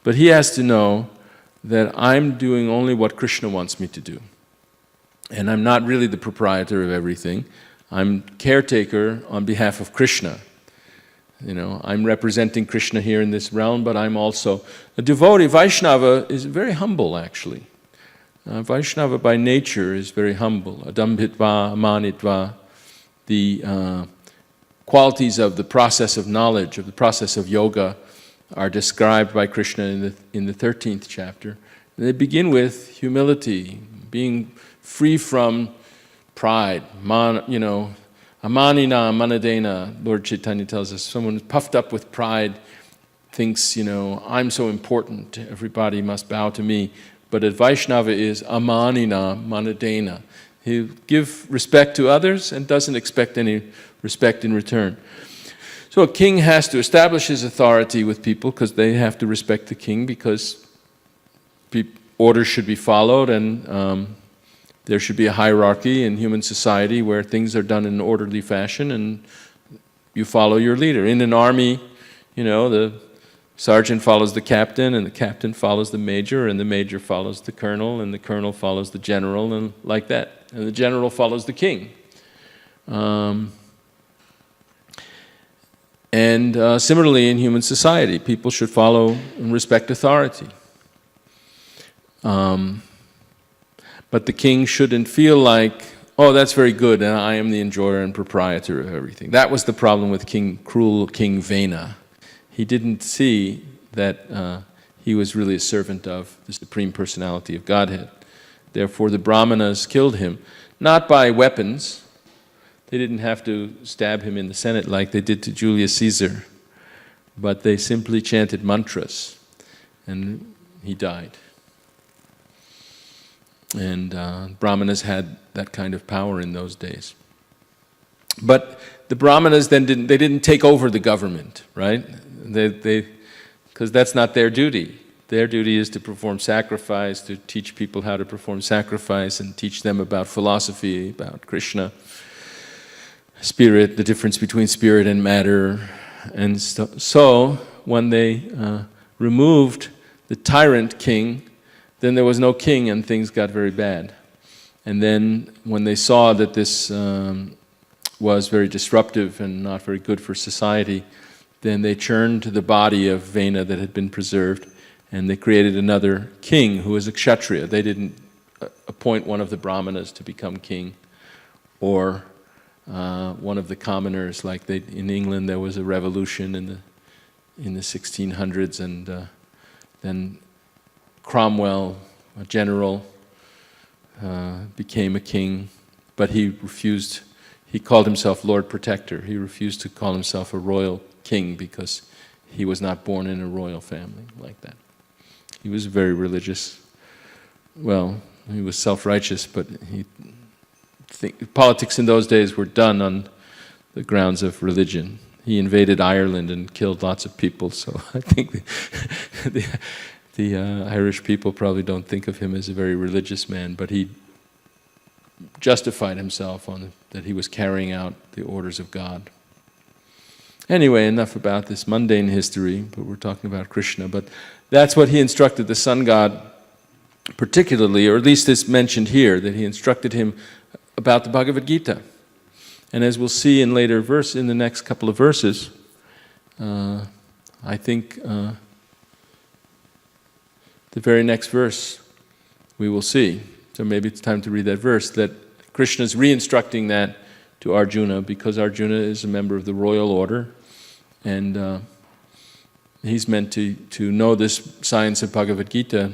Speaker 1: But he has to know that I'm doing only what Krishna wants me to do. And I'm not really the proprietor of everything. I'm caretaker on behalf of Krishna. I'm representing Krishna here in this realm, but I'm also a devotee. Vaishnava is very humble, actually. Vaishnava by nature is very humble. Adambhitva, amanitva, the qualities of the process of knowledge, of the process of yoga, are described by Krishna in the 13th chapter. And they begin with humility, being free from pride. Amanina, manadena, Lord Chaitanya tells us, someone who's puffed up with pride thinks, I'm so important, everybody must bow to me. But a Vaishnava is amanina, manadena. He gives respect to others and doesn't expect any respect in return. So a king has to establish his authority with people because they have to respect the king, because orders should be followed, and there should be a hierarchy in human society where things are done in an orderly fashion and you follow your leader. In an army, the sergeant follows the captain, and the captain follows the major, and the major follows the colonel, and the colonel follows the general, and like that. And the general follows the king. And similarly in human society, people should follow and respect authority. But the king shouldn't feel like, oh, that's very good, and I am the enjoyer and proprietor of everything. That was the problem with cruel King Vena. He didn't see that he was really a servant of the Supreme Personality of Godhead. Therefore, the Brahmanas killed him, not by weapons. They didn't have to stab him in the Senate like they did to Julius Caesar, but they simply chanted mantras, and he died. And Brahmanas had that kind of power in those days. But the Brahmanas then didn't take over the government, right? Because that's not their duty. Their duty is to perform sacrifice, to teach people how to perform sacrifice, and teach them about philosophy, about Krishna, spirit, the difference between spirit and matter. And so when they removed the tyrant king, then there was no king and things got very bad. And then when they saw that this was very disruptive and not very good for society, then they churned the body of Vena that had been preserved, and they created another king who was a kshatriya. They didn't appoint one of the brahmanas to become king, or one of the commoners. Like in England, there was a revolution in the 1600s, and then Cromwell, a general, became a king, but he refused. He called himself Lord Protector. He refused to call himself a royal king because he was not born in a royal family like that. He was very religious. Well, he was self-righteous, but politics in those days were done on the grounds of religion. He invaded Ireland and killed lots of people, so I think the Irish people probably don't think of him as a very religious man, but he justified himself on that he was carrying out the orders of God. Anyway, enough about this mundane history, but we're talking about Krishna. But that's what he instructed the sun god particularly, or at least it's mentioned here, that he instructed him about the Bhagavad Gita. And as we'll see in in the next couple of verses, I think the very next verse we will see. So maybe it's time to read that verse, that Krishna's re-instructing that to Arjuna, because Arjuna is a member of the royal order, and he's meant to know this science of Bhagavad Gita.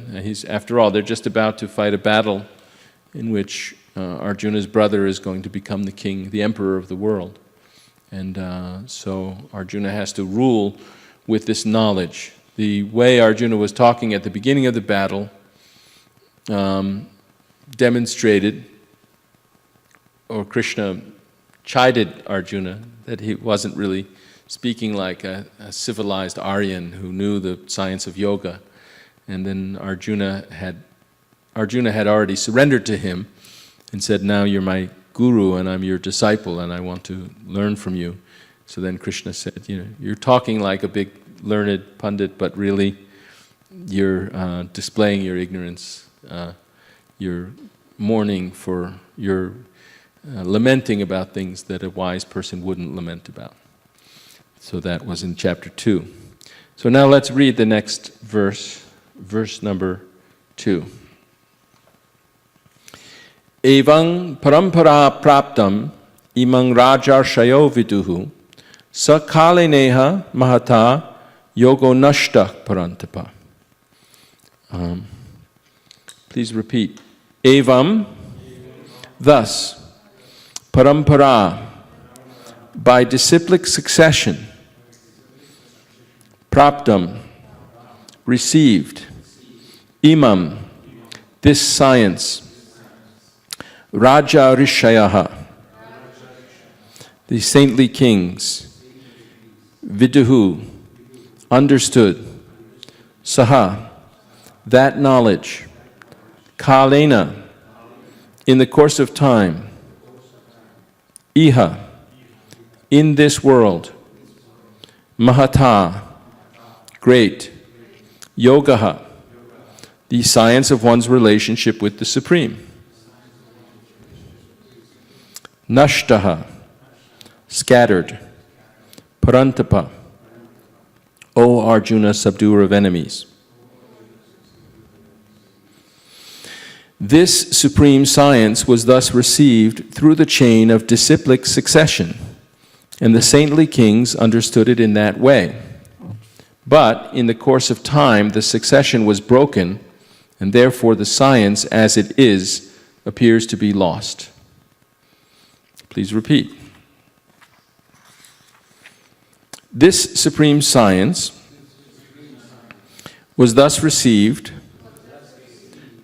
Speaker 1: After all, they're just about to fight a battle in which Arjuna's brother is going to become the king, the emperor of the world. And so Arjuna has to rule with this knowledge. The way Arjuna was talking at the beginning of the battle demonstrated, or Krishna chided Arjuna, that he wasn't really speaking like a civilized Aryan who knew the science of yoga. And then Arjuna had already surrendered to him and said, now you're my guru and I'm your disciple and I want to learn from you. So then Krishna said, you're talking like a big learned pundit, but really you're displaying your ignorance. You're mourning for, you're lamenting about things that a wise person wouldn't lament about. So that was in chapter 2. So now let's read the next verse, verse number 2. Evang parampara praptam imang rajarshayo viduhu sakaleneha mahata yogo nashta parantapa. Please repeat. Evam, thus, parampara, by disciplic succession, praptam, received, imam, this science, raja rishayaha, the saintly kings, viduhu, understood, saha, that knowledge, kalena, in the course of time, iha, in this world, mahata, great, yogaha, the science of one's relationship with the Supreme, nashtaha, scattered, parantapa, O Arjuna, subduer of enemies. This supreme science was thus received through the chain of disciplic succession, and the saintly kings understood it in that way. But in the course of time, the succession was broken, and therefore the science as it is appears to be lost. Please repeat. This supreme science was thus received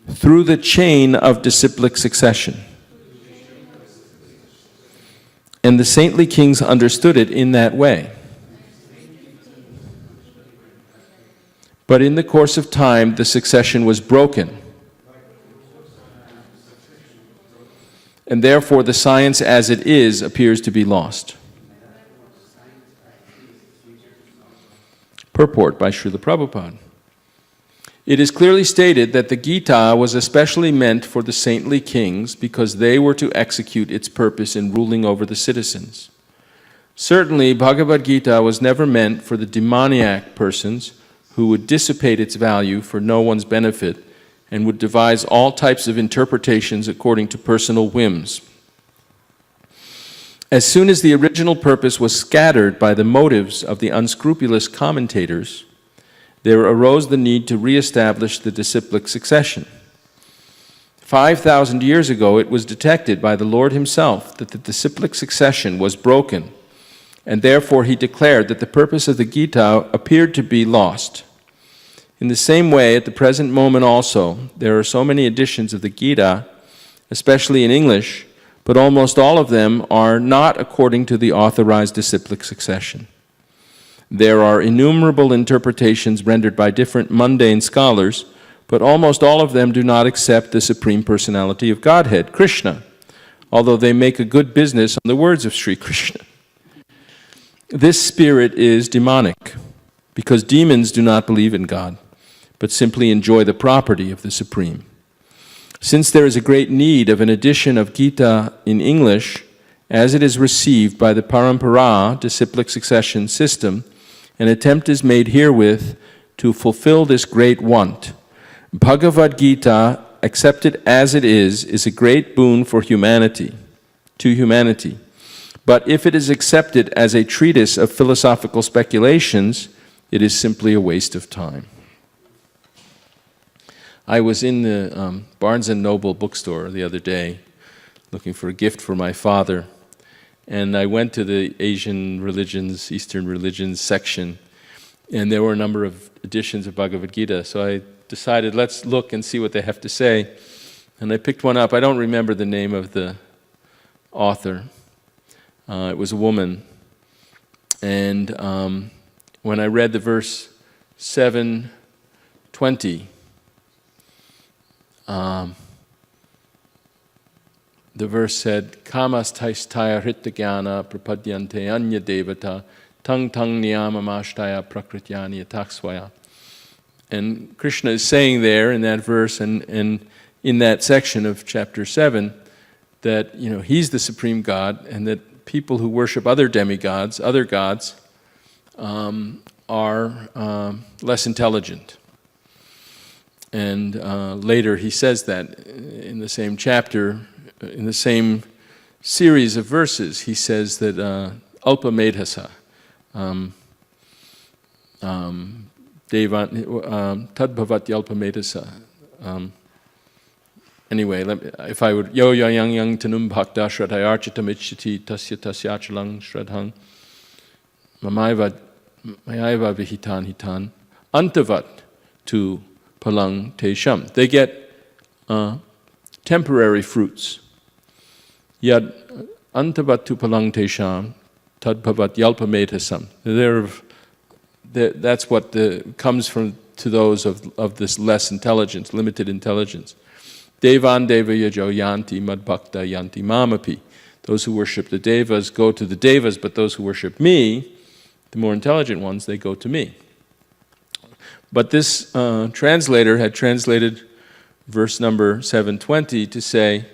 Speaker 1: through the chain of disciplic succession, and the saintly kings understood it in that way. But in the course of time, the succession was broken, and therefore the science as it is appears to be lost. Purport by Srila Prabhupada. It is clearly stated that the Gita was especially meant for the saintly kings because they were to execute its purpose in ruling over the citizens. Certainly, Bhagavad Gita was never meant for the demoniac persons who would dissipate its value for no one's benefit and would devise all types of interpretations according to personal whims. As soon as the original purpose was scattered by the motives of the unscrupulous commentators, there arose the need to re-establish the disciplic succession. 5,000 years ago, it was detected by the Lord himself that the disciplic succession was broken, and therefore he declared that the purpose of the Gita appeared to be lost. In the same way, at the present moment also, there are so many editions of the Gita, especially in English, but almost all of them are not according to the authorized disciplic succession. There are innumerable interpretations rendered by different mundane scholars, but almost all of them do not accept the Supreme Personality of Godhead, Krishna, although they make a good business on the words of Sri Krishna. This spirit is demonic, because demons do not believe in God, but simply enjoy the property of the Supreme. Since there is a great need of an edition of Gita in English, as it is received by the Parampara, disciplic succession system, an attempt is made herewith to fulfill this great want. Bhagavad Gita, accepted as it is a great boon for humanity, to humanity. But if it is accepted as a treatise of philosophical speculations, it is simply a waste of time. I was in the Barnes & Noble bookstore the other day looking for a gift for my father, and I went to the Asian religions, Eastern religions section, and there were a number of editions of Bhagavad Gita, so I decided, let's look and see what they have to say. And I picked one up. I don't remember the name of the author. It was a woman. And when I read the verse 720, the verse said, Kamastaistaya hrittagyana prapadyante anya devata tang tang niyamamashtaya prakrityani ataksvaya. And Krishna is saying there in that verse and in that section of chapter 7 that he's the supreme God, and that people who worship other demigods, other gods, are less intelligent. And later he says that in the same chapter, in the same series of verses, he says that Alpa Medhasa, Tadbhavat Yalpa Medhasa. Anyway, if I would, Yo Yang Yang Tanum Bhakta Shradhayarchitam Ichchiti Tasya Tasyachalang Shradhang Mayaiva Vihitan Hitan Antavat tu Palang Tesham. They get temporary fruits. Yad Antavat tu Palang Tesham Tadbhavat Yalpa Medhasam. That's what comes from to those of this less intelligence, limited intelligence. Devan Deva Yajo Yanti Mad Bhakta Yanti Mamapi. Those who worship the Devas go to the Devas, but those who worship me, the more intelligent ones, they go to me. But this translator had translated verse number 720 to say,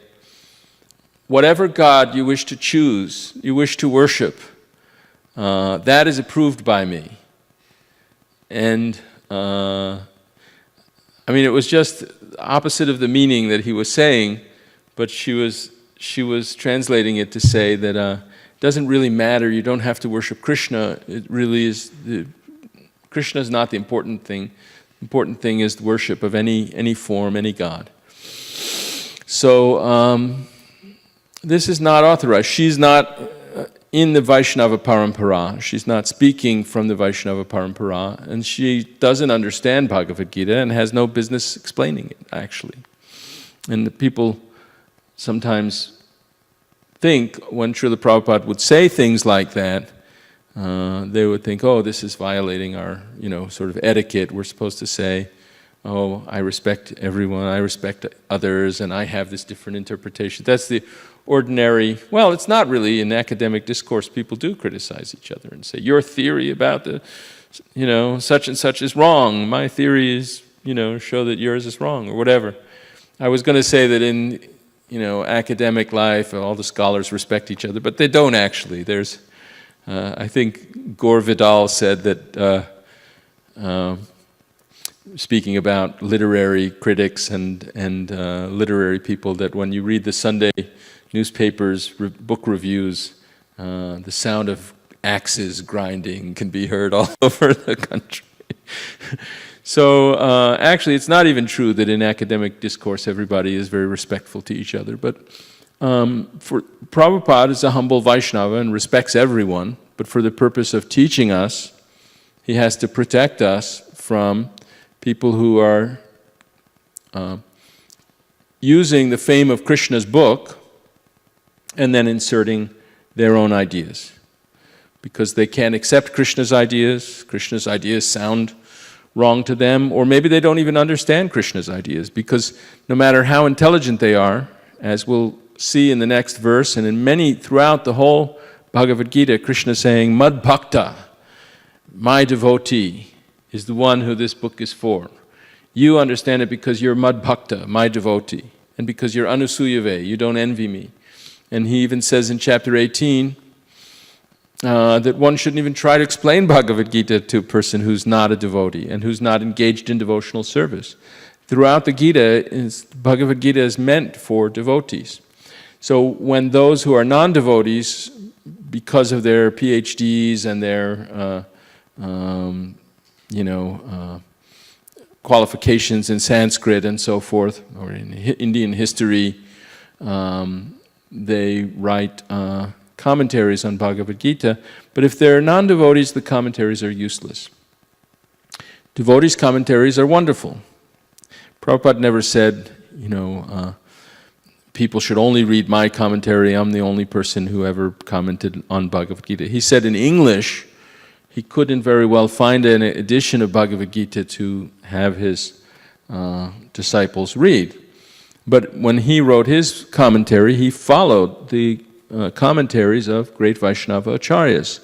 Speaker 1: whatever God you wish to choose, you wish to worship, that is approved by me. And it was just opposite of the meaning that he was saying, but she was translating it to say that it doesn't really matter. You don't have to worship Krishna. It really is Krishna is not the important thing. The important thing is the worship of any form, any god. So this is not authorized. She's not in the Vaishnava Parampara. She's not speaking from the Vaishnava Parampara, and she doesn't understand Bhagavad Gita and has no business explaining it, actually. And the people sometimes think when Srila Prabhupada would say things like that, they would think, oh, this is violating our, sort of etiquette. We're supposed to say, oh, I respect everyone, I respect others, and I have this different interpretation. That's the ordinary, well, it's not really in academic discourse. People do criticize each other and say, your theory about the, such and such is wrong. My theory is, show that yours is wrong, or whatever. I was going to say that in, academic life, all the scholars respect each other, but they don't actually. There's, I think Gore Vidal said that, speaking about literary critics and literary people, that when you read the Sunday newspapers, book reviews, the sound of axes grinding can be heard all over the country. So actually it's not even true that in academic discourse everybody is very respectful to each other, but for Prabhupada is a humble Vaishnava and respects everyone, but for the purpose of teaching us, he has to protect us from people who are using the fame of Krishna's book and then inserting their own ideas. Because they can't accept Krishna's ideas sound wrong to them, or maybe they don't even understand Krishna's ideas, because no matter how intelligent they are, as we'll see in the next verse, and in many, throughout the whole Bhagavad Gita, Krishna is saying, Mad Bhakta, my devotee, is the one who this book is for. You understand it because you're Mad Bhakta, my devotee, and because you're Anusuyave, you don't envy me. And he even says in chapter 18 that one shouldn't even try to explain Bhagavad Gita to a person who's not a devotee and who's not engaged in devotional service. Throughout the Gita, Bhagavad Gita is meant for devotees. So when those who are non-devotees, because of their PhDs and their qualifications in Sanskrit and so forth, or in Indian history, they write commentaries on Bhagavad Gita, but if they're non-devotees, the commentaries are useless. Devotees' commentaries are wonderful. Prabhupada never said, people should only read my commentary, I'm the only person who ever commented on Bhagavad Gita. He said in English, he couldn't very well find an edition of Bhagavad Gita to have his disciples read. But when he wrote his commentary, he followed the commentaries of great Vaishnava acharyas,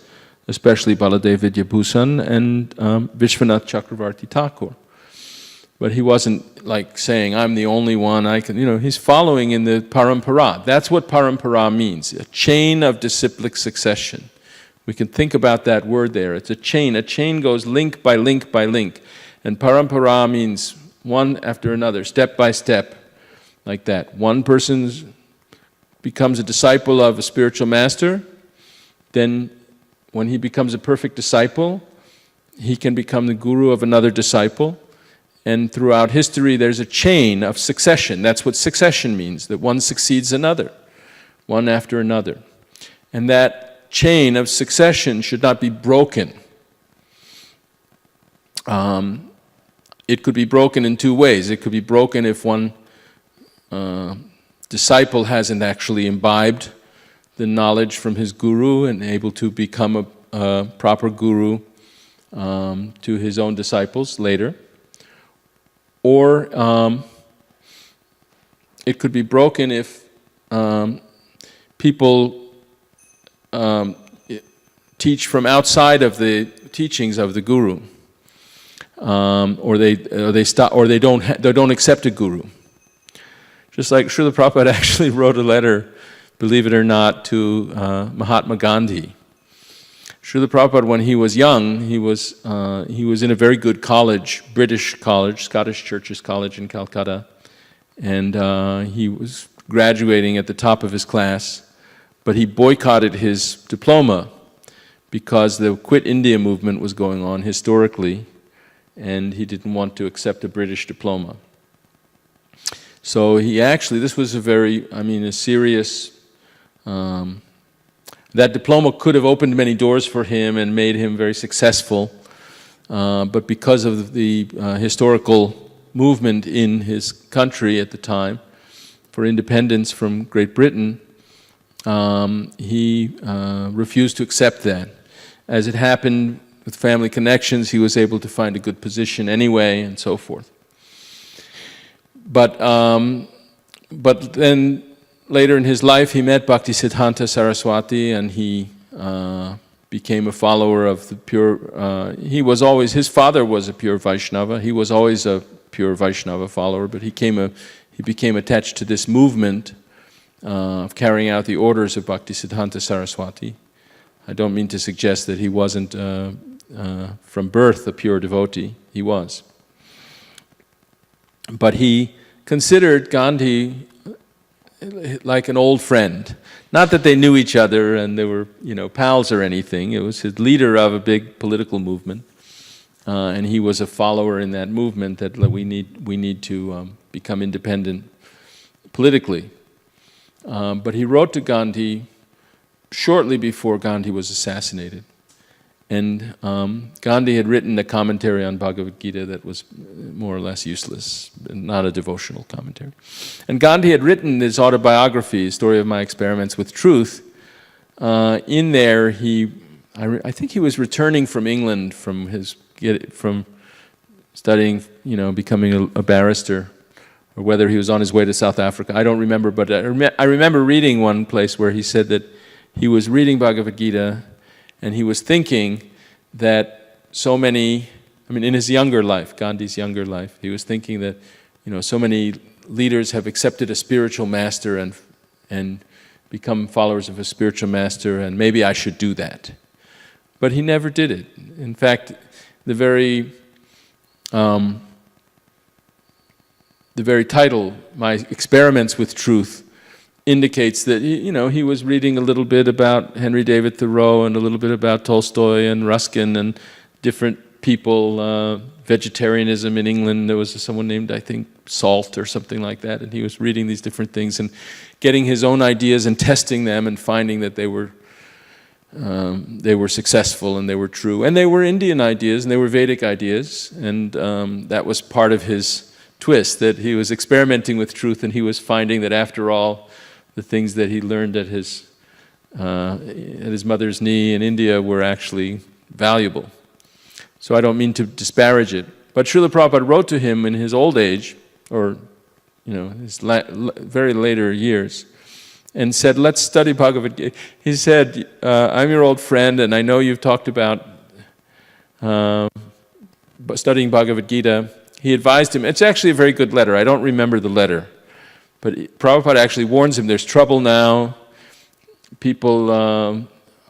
Speaker 1: especially Baladev Vidyabhusan and Vishwanath Chakravarti Thakur. But he wasn't like saying, I'm the only one, he's following in the parampara. That's what parampara means, a chain of disciplic succession. We can think about that word there. It's a chain. A chain goes link by link by link. And parampara means one after another, step by step, like that. One person becomes a disciple of a spiritual master, then when he becomes a perfect disciple, he can become the guru of another disciple. And throughout history, there's a chain of succession. That's what succession means, that one succeeds another, one after another. And that chain of succession should not be broken. It could be broken in two ways. It could be broken if one disciple hasn't actually imbibed the knowledge from his guru and able to become a proper guru to his own disciples later. Or it could be broken if people teach from outside of the teachings of the guru, or they don't accept a guru. Just like Srila Prabhupada actually wrote a letter, believe it or not, to Mahatma Gandhi. Srila Prabhupada, when he was young, he was in a very good college, British college, Scottish Churches College in Calcutta, and he was graduating at the top of his class, but he boycotted his diploma because the Quit India movement was going on historically, and he didn't want to accept a British diploma. So he actually, this was a serious, that diploma could have opened many doors for him and made him very successful, but because of the historical movement in his country at the time for independence from Great Britain, he refused to accept that. As it happened with family connections, he was able to find a good position anyway, and so forth. But then later in his life, he met Bhaktisiddhanta Saraswati, and he became a follower of the pure. His father was a pure Vaishnava. He was always a pure Vaishnava follower, but he became attached to this movement of carrying out the orders of Bhaktisiddhanta Saraswati. I don't mean to suggest that he wasn't from birth a pure devotee. He was. But he considered Gandhi like an old friend. Not that they knew each other and they were, pals or anything. It was his leader of a big political movement, and he was a follower in that movement that we need to become independent politically. But he wrote to Gandhi shortly before Gandhi was assassinated. And Gandhi had written a commentary on Bhagavad Gita that was more or less useless, not a devotional commentary. And Gandhi had written his autobiography, Story of My Experiments with Truth. In there, I think he was returning from England from studying, becoming a barrister, or whether he was on his way to South Africa. I don't remember, but I remember reading one place where he said that he was reading Bhagavad Gita, and he was thinking that so many, in his younger life, Gandhi's younger life, he was thinking that, so many leaders have accepted a spiritual master and become followers of a spiritual master, and maybe I should do that. But he never did it. In fact, the very title, My Experiments with Truth, indicates that he was reading a little bit about Henry David Thoreau and a little bit about Tolstoy and Ruskin and different people, vegetarianism in England. There was someone named, I think, Salt or something like that, and he was reading these different things and getting his own ideas and testing them and finding that they were successful and they were true. And they were Indian ideas and they were Vedic ideas, and that was part of his twist, that he was experimenting with truth and he was finding that after all, the things that he learned at his mother's knee in India were actually valuable. So I don't mean to disparage it. But Srila Prabhupada wrote to him in his old age, or his very later years, and said, let's study Bhagavad Gita. He said, I'm your old friend, and I know you've talked about studying Bhagavad Gita. He advised him. It's actually a very good letter. I don't remember the letter. But Prabhupada actually warns him, there's trouble now. People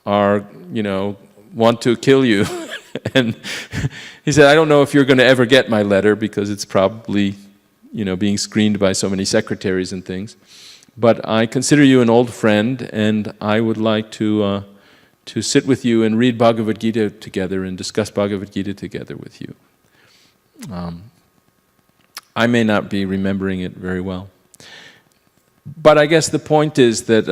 Speaker 1: are, want to kill you. And he said, I don't know if you're going to ever get my letter because it's probably, being screened by so many secretaries and things. But I consider you an old friend, and I would like to sit with you and read Bhagavad Gita together and discuss Bhagavad Gita together with you. I may not be remembering it very well. But I guess the point is that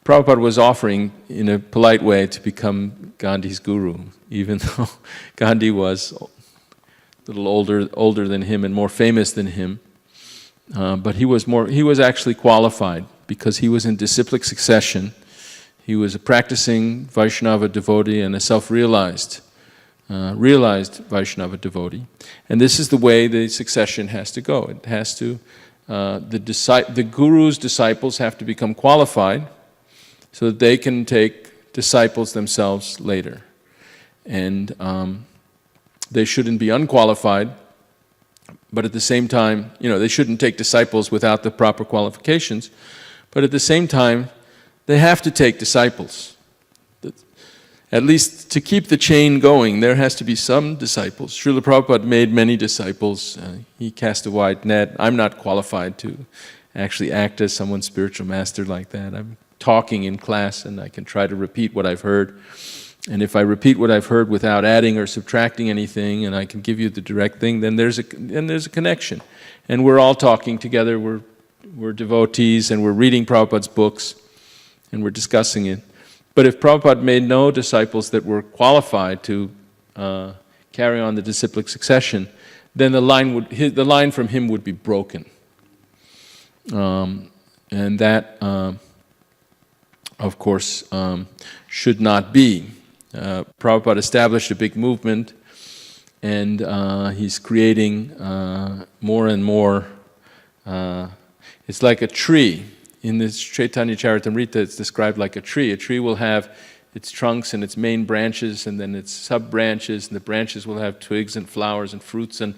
Speaker 1: Prabhupada was offering, in a polite way, to become Gandhi's guru, even though Gandhi was a little older than him and more famous than him. But he was actually qualified because he was in disciplic succession. He was a practicing Vaishnava devotee and a self-realized Vaishnava devotee. And this is the way the succession has to go. It has to, the guru's disciples have to become qualified so that they can take disciples themselves later. And they shouldn't be unqualified, but at the same time, they shouldn't take disciples without the proper qualifications, but at the same time, they have to take disciples. At least to keep the chain going, there has to be some disciples. Srila Prabhupada made many disciples. He cast a wide net. I'm not qualified to actually act as someone's spiritual master like that. I'm talking in class and I can try to repeat what I've heard. And if I repeat what I've heard without adding or subtracting anything, and I can give you the direct thing, then there's a connection. And we're all talking together. We're devotees and we're reading Prabhupada's books and we're discussing it. But if Prabhupada made no disciples that were qualified to carry on the disciplic succession, then the line from him would be broken. And that, of course, should not be. Prabhupada established a big movement, and he's creating more and more. It's like a tree. In this Chaitanya Charitamrita, it's described like a tree. A tree will have its trunks and its main branches, and then its sub-branches, and the branches will have twigs and flowers and fruits, and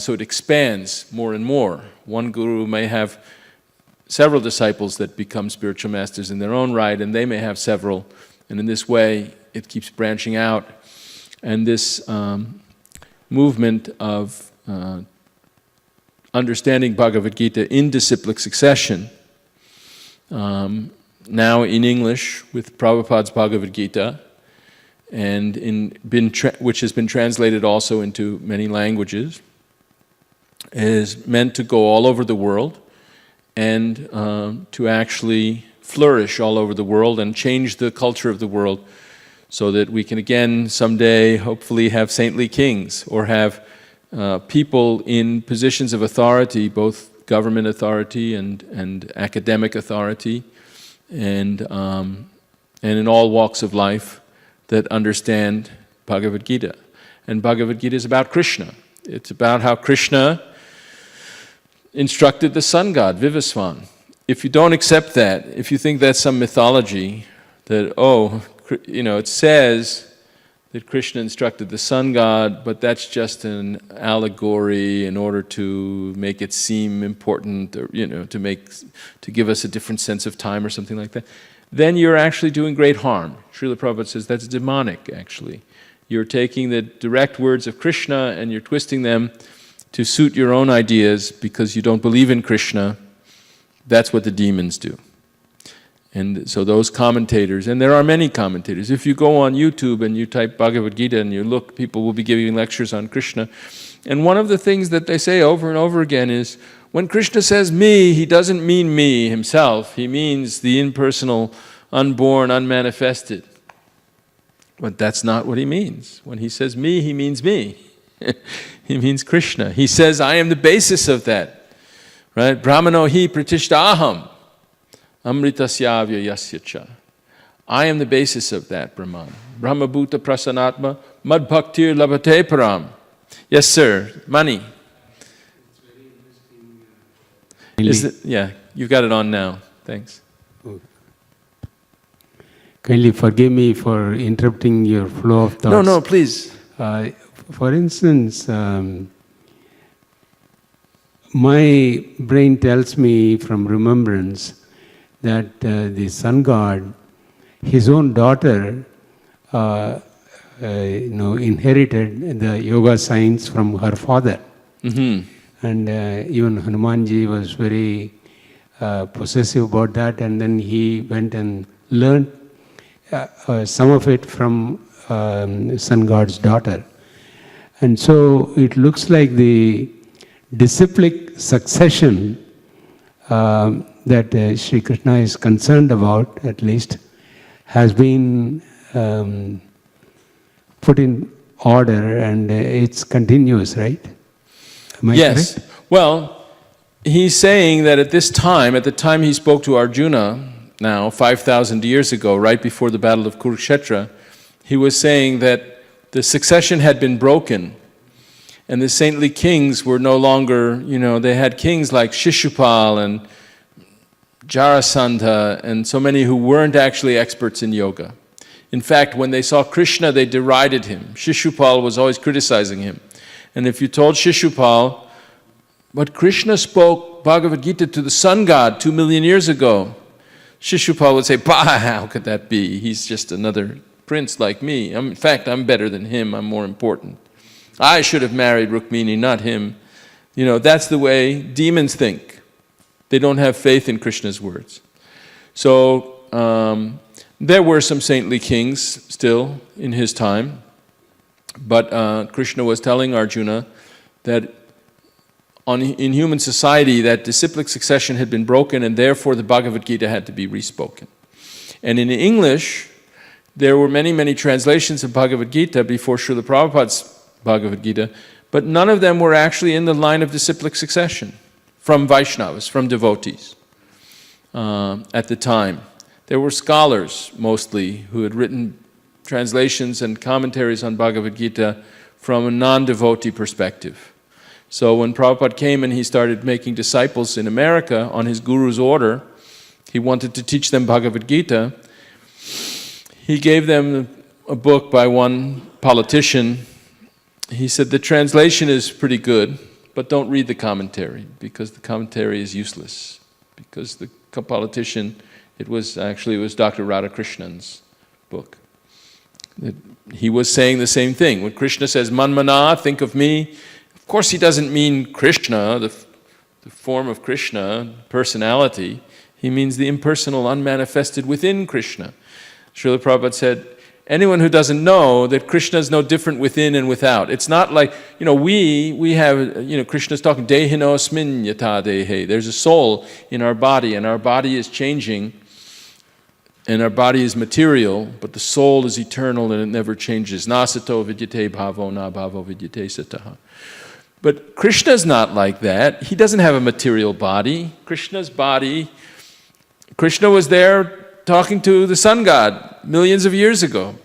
Speaker 1: so it expands more and more. One guru may have several disciples that become spiritual masters in their own right, and they may have several, and in this way, it keeps branching out. And this movement of understanding Bhagavad Gita in disciplic succession, now in English with Prabhupada's Bhagavad Gita, and which has been translated also into many languages, is meant to go all over the world and to actually flourish all over the world and change the culture of the world so that we can again someday hopefully have saintly kings or have people in positions of authority, both government authority and academic authority, and in all walks of life that understand Bhagavad Gita. And Bhagavad Gita is about Krishna. It's about how Krishna instructed the sun god, Vivasvan. If you don't accept that, if you think that's some mythology, that, it says that Krishna instructed the sun god, but that's just an allegory in order to make it seem important, or to give us a different sense of time or something like that, then you're actually doing great harm. Srila Prabhupada says that's demonic, actually. You're taking the direct words of Krishna and you're twisting them to suit your own ideas because you don't believe in Krishna. That's what the demons do. And so those commentators, and there are many commentators, if you go on YouTube and you type Bhagavad Gita and you look, people will be giving lectures on Krishna. And one of the things that they say over and over again is, when Krishna says me, he doesn't mean me himself, he means the impersonal, unborn, unmanifested. But that's not what he means. When he says me, he means me. He means Krishna. He says, I am the basis of that. Right? Brahmano hi pratishta aham. Amritasya yasya cha. I am the basis of that Brahman. Brahma bhuta prasanatma mad bhaktir labhate param. Yes, sir. Money. Yeah, you've got it on now. Thanks.
Speaker 2: Kindly forgive me for interrupting your flow of thoughts.
Speaker 1: No, please.
Speaker 2: For instance, my brain tells me from remembrance that the sun god, his own daughter, inherited the yoga science from her father. And even Hanumanji was very possessive about that, and then he went and learned some of it from sun god's daughter. And so it looks like the disciplic succession that Sri Krishna is concerned about, at least, has been put in order, and it's continuous, right? Am I
Speaker 1: Yes.
Speaker 2: correct?
Speaker 1: Well, he's saying that at the time he spoke to Arjuna, now 5,000 years ago, right before the Battle of Kurukshetra, he was saying that the succession had been broken, and the saintly kings were no longer, they had kings like Shishupal and Jarasandha and so many who weren't actually experts in yoga. In fact, when they saw Krishna, they derided him. Shishupal was always criticizing him. And if you told Shishupal, but Krishna spoke Bhagavad Gita to the sun god 2 million years ago, Shishupal would say, bah, how could that be? He's just another prince like me. In fact, I'm better than him. I'm more important. I should have married Rukmini, not him. That's the way demons think. They don't have faith in Krishna's words. So there were some saintly kings still in his time, but Krishna was telling Arjuna that in human society that disciplic succession had been broken, and therefore the Bhagavad Gita had to be respoken. And in English, there were many, many translations of Bhagavad Gita before Srila Prabhupada's Bhagavad Gita, but none of them were actually in the line of disciplic succession from Vaishnavas, from devotees at the time. There were scholars, mostly, who had written translations and commentaries on Bhagavad Gita from a non-devotee perspective. So when Prabhupada came and he started making disciples in America on his guru's order, he wanted to teach them Bhagavad Gita. He gave them a book by one politician. He said, the translation is pretty good, but don't read the commentary, because the commentary is useless. Because the politician, it was Dr. Radhakrishnan's book. He was saying the same thing. When Krishna says, Manmana, think of me, of course he doesn't mean Krishna, the form of Krishna, personality. He means the impersonal, unmanifested within Krishna. Srila Prabhupada said, anyone who doesn't know that Krishna is no different within and without. It's not like, we have, Krishna's talking, dehinosmin yata dehe. There's a soul in our body, and our body is changing, and our body is material, but the soul is eternal and it never changes. Nasato vidyate bhavo na bhavo vidyate sataha. But Krishna's not like that. He doesn't have a material body. Krishna was there talking to the sun god millions of years ago.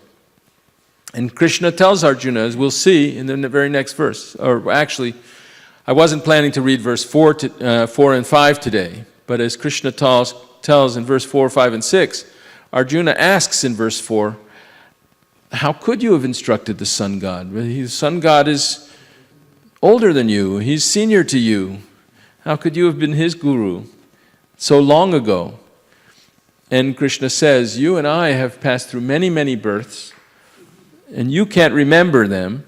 Speaker 1: And Krishna tells Arjuna, as we'll see in the very next verse, or actually, I wasn't planning to read verse 4 and 5 today, but as Krishna tells in verse 4, 5, and 6, Arjuna asks in verse 4, how could you have instructed the sun god? The sun god is older than you. He's senior to you. How could you have been his guru so long ago? And Krishna says, you and I have passed through many, many births, and you can't remember them,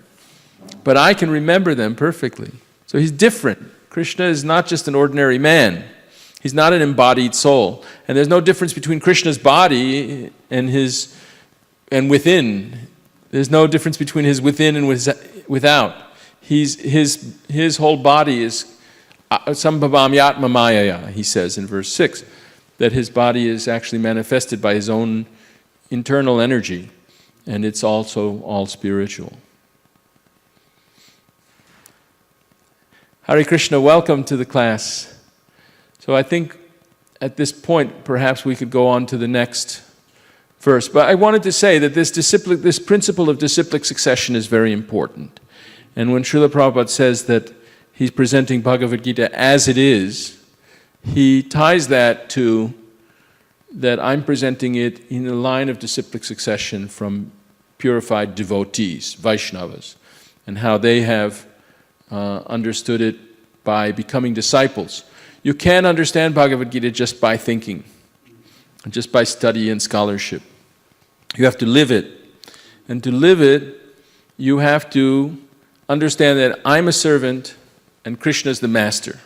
Speaker 1: but I can remember them perfectly. So he's different. Krishna is not just an ordinary man. He's not an embodied soul. And there's no difference between Krishna's body and within. There's no difference between his within and without. His whole body is sambhavam yatma mayaya, he says in verse 6, that his body is actually manifested by his own internal energy, and it's also all spiritual. Hare Krishna, welcome to the class. So I think at this point, perhaps we could go on to the next verse. But I wanted to say that this principle of disciplic succession is very important. And when Srila Prabhupada says that he's presenting Bhagavad Gita as it is, he ties that to that I'm presenting it in a line of disciplic succession from purified devotees, Vaishnavas, and how they have understood it by becoming disciples. You can't understand Bhagavad Gita just by thinking. just by study and scholarship. You have to live it. And to live it, you have to understand that I'm a servant and Krishna is the master.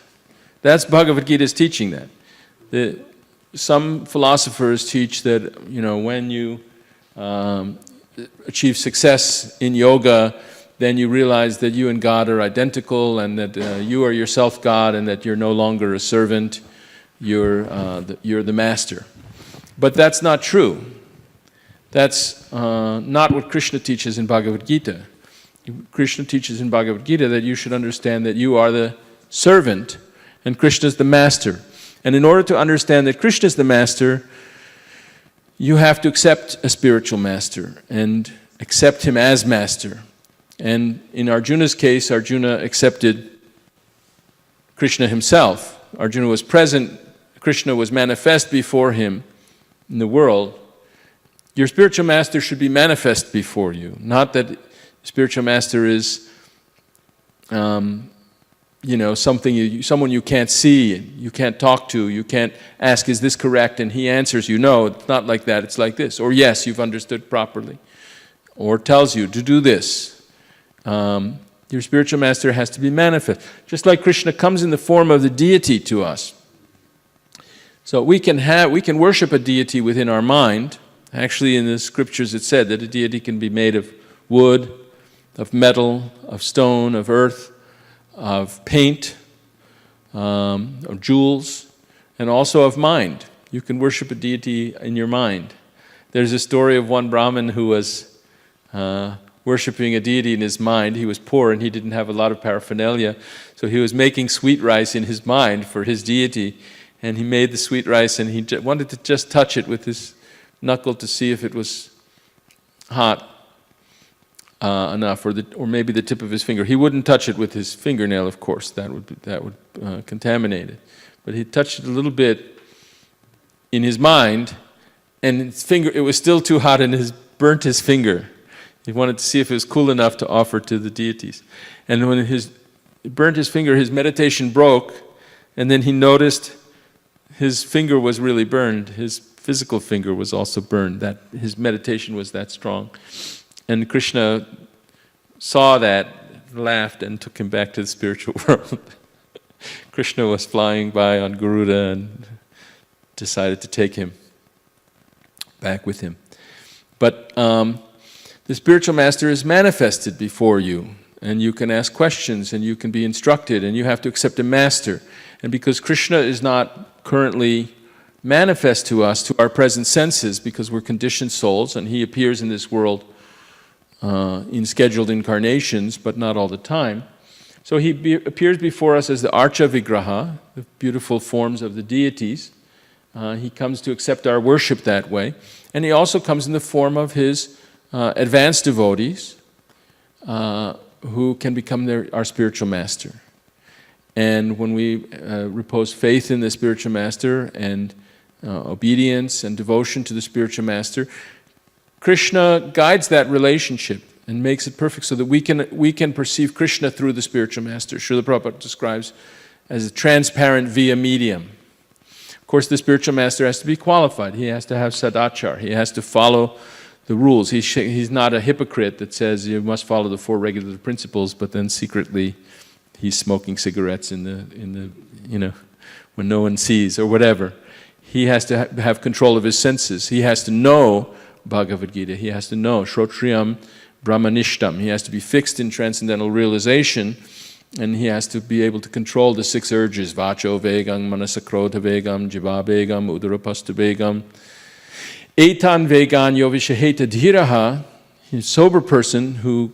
Speaker 1: That's Bhagavad Gita's teaching that. Some philosophers teach that, when you achieve success in yoga, then you realize that you and God are identical and that you are yourself God and that you're no longer a servant, you're the master. But that's not true. That's not what Krishna teaches in Bhagavad Gita. Krishna teaches in Bhagavad Gita that you should understand that you are the servant and Krishna is the master. And in order to understand that Krishna is the master, you have to accept a spiritual master and accept him as master. And in Arjuna's case, Arjuna accepted Krishna himself. Arjuna was present, Krishna was manifest before him in the world. Your spiritual master should be manifest before you, not that spiritual master is someone you can't see, you can't talk to, you can't ask, is this correct? And he answers you, no, it's not like that, it's like this. Or yes, you've understood properly. Or tells you to do this. Your spiritual master has to be manifest. Just like Krishna comes in the form of the deity to us. So we can worship a deity within our mind. Actually, in the scriptures it said that a deity can be made of wood, of metal, of stone, of earth, of paint, of jewels, and also of mind. You can worship a deity in your mind. There's a story of one Brahmin who was worshipping a deity in his mind. He was poor and he didn't have a lot of paraphernalia, so he was making sweet rice in his mind for his deity, and he made the sweet rice and he wanted to just touch it with his knuckle to see if it was hot enough, or maybe the tip of his finger. He wouldn't touch it with his fingernail, of course. That would contaminate it. But he touched it a little bit in his mind, and it was still too hot, and it burnt his finger. He wanted to see if it was cool enough to offer to the deities. And when it burnt his finger, his meditation broke, and then he noticed his finger was really burned. His physical finger was also burned. That his meditation was that strong. And Krishna saw that, laughed, and took him back to the spiritual world. Krishna was flying by on Garuda and decided to take him back with him. But the spiritual master is manifested before you, and you can ask questions, and you can be instructed, and you have to accept a master. And because Krishna is not currently manifest to us, to our present senses, because we're conditioned souls, and he appears in this world in scheduled incarnations, but not all the time. So he appears before us as the Archa Vigraha, the beautiful forms of the deities. He comes to accept our worship that way. And he also comes in the form of his advanced devotees who can become our spiritual master. And when we repose faith in the spiritual master and obedience and devotion to the spiritual master, Krishna guides that relationship and makes it perfect so that we can perceive Krishna through the spiritual master. Srila Prabhupada describes as a transparent via medium. Of course, the spiritual master has to be qualified. He has to have sadachar. He has to follow the rules. He's not a hypocrite that says you must follow the 4 regular principles, but then secretly he's smoking cigarettes in the when no one sees or whatever. He has to have control of his senses. He has to know Bhagavad Gita. He has to know Shrotriyam Brahmanishtam. He has to be fixed in transcendental realization, and he has to be able to control the 6 urges: Vacho Vegam, Manasakrodha Vegam, Jiva Vegam, Udarapastu Vegam. Etan Vegan Yovishaheta Dhiraha, a sober person who's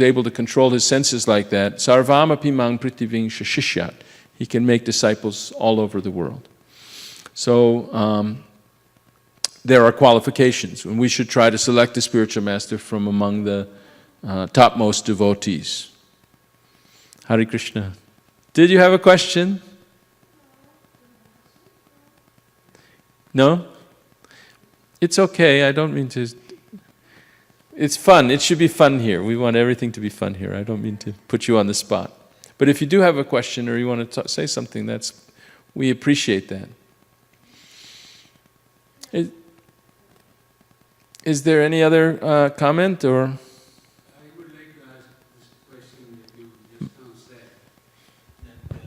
Speaker 1: able to control his senses like that, Sarvamapi Mang Pritiving Shashishyat. He can make disciples all over the world. So there are qualifications, and we should try to select a spiritual master from among the topmost devotees. Hare Krishna. Did you have a question? No? It's okay, I don't mean to... It's fun, it should be fun here. We want everything to be fun here. I don't mean to put you on the spot. But if you do have a question or you want to say something, we appreciate that. Is there any other comment or?
Speaker 2: I would like to ask this question that you just now said. That,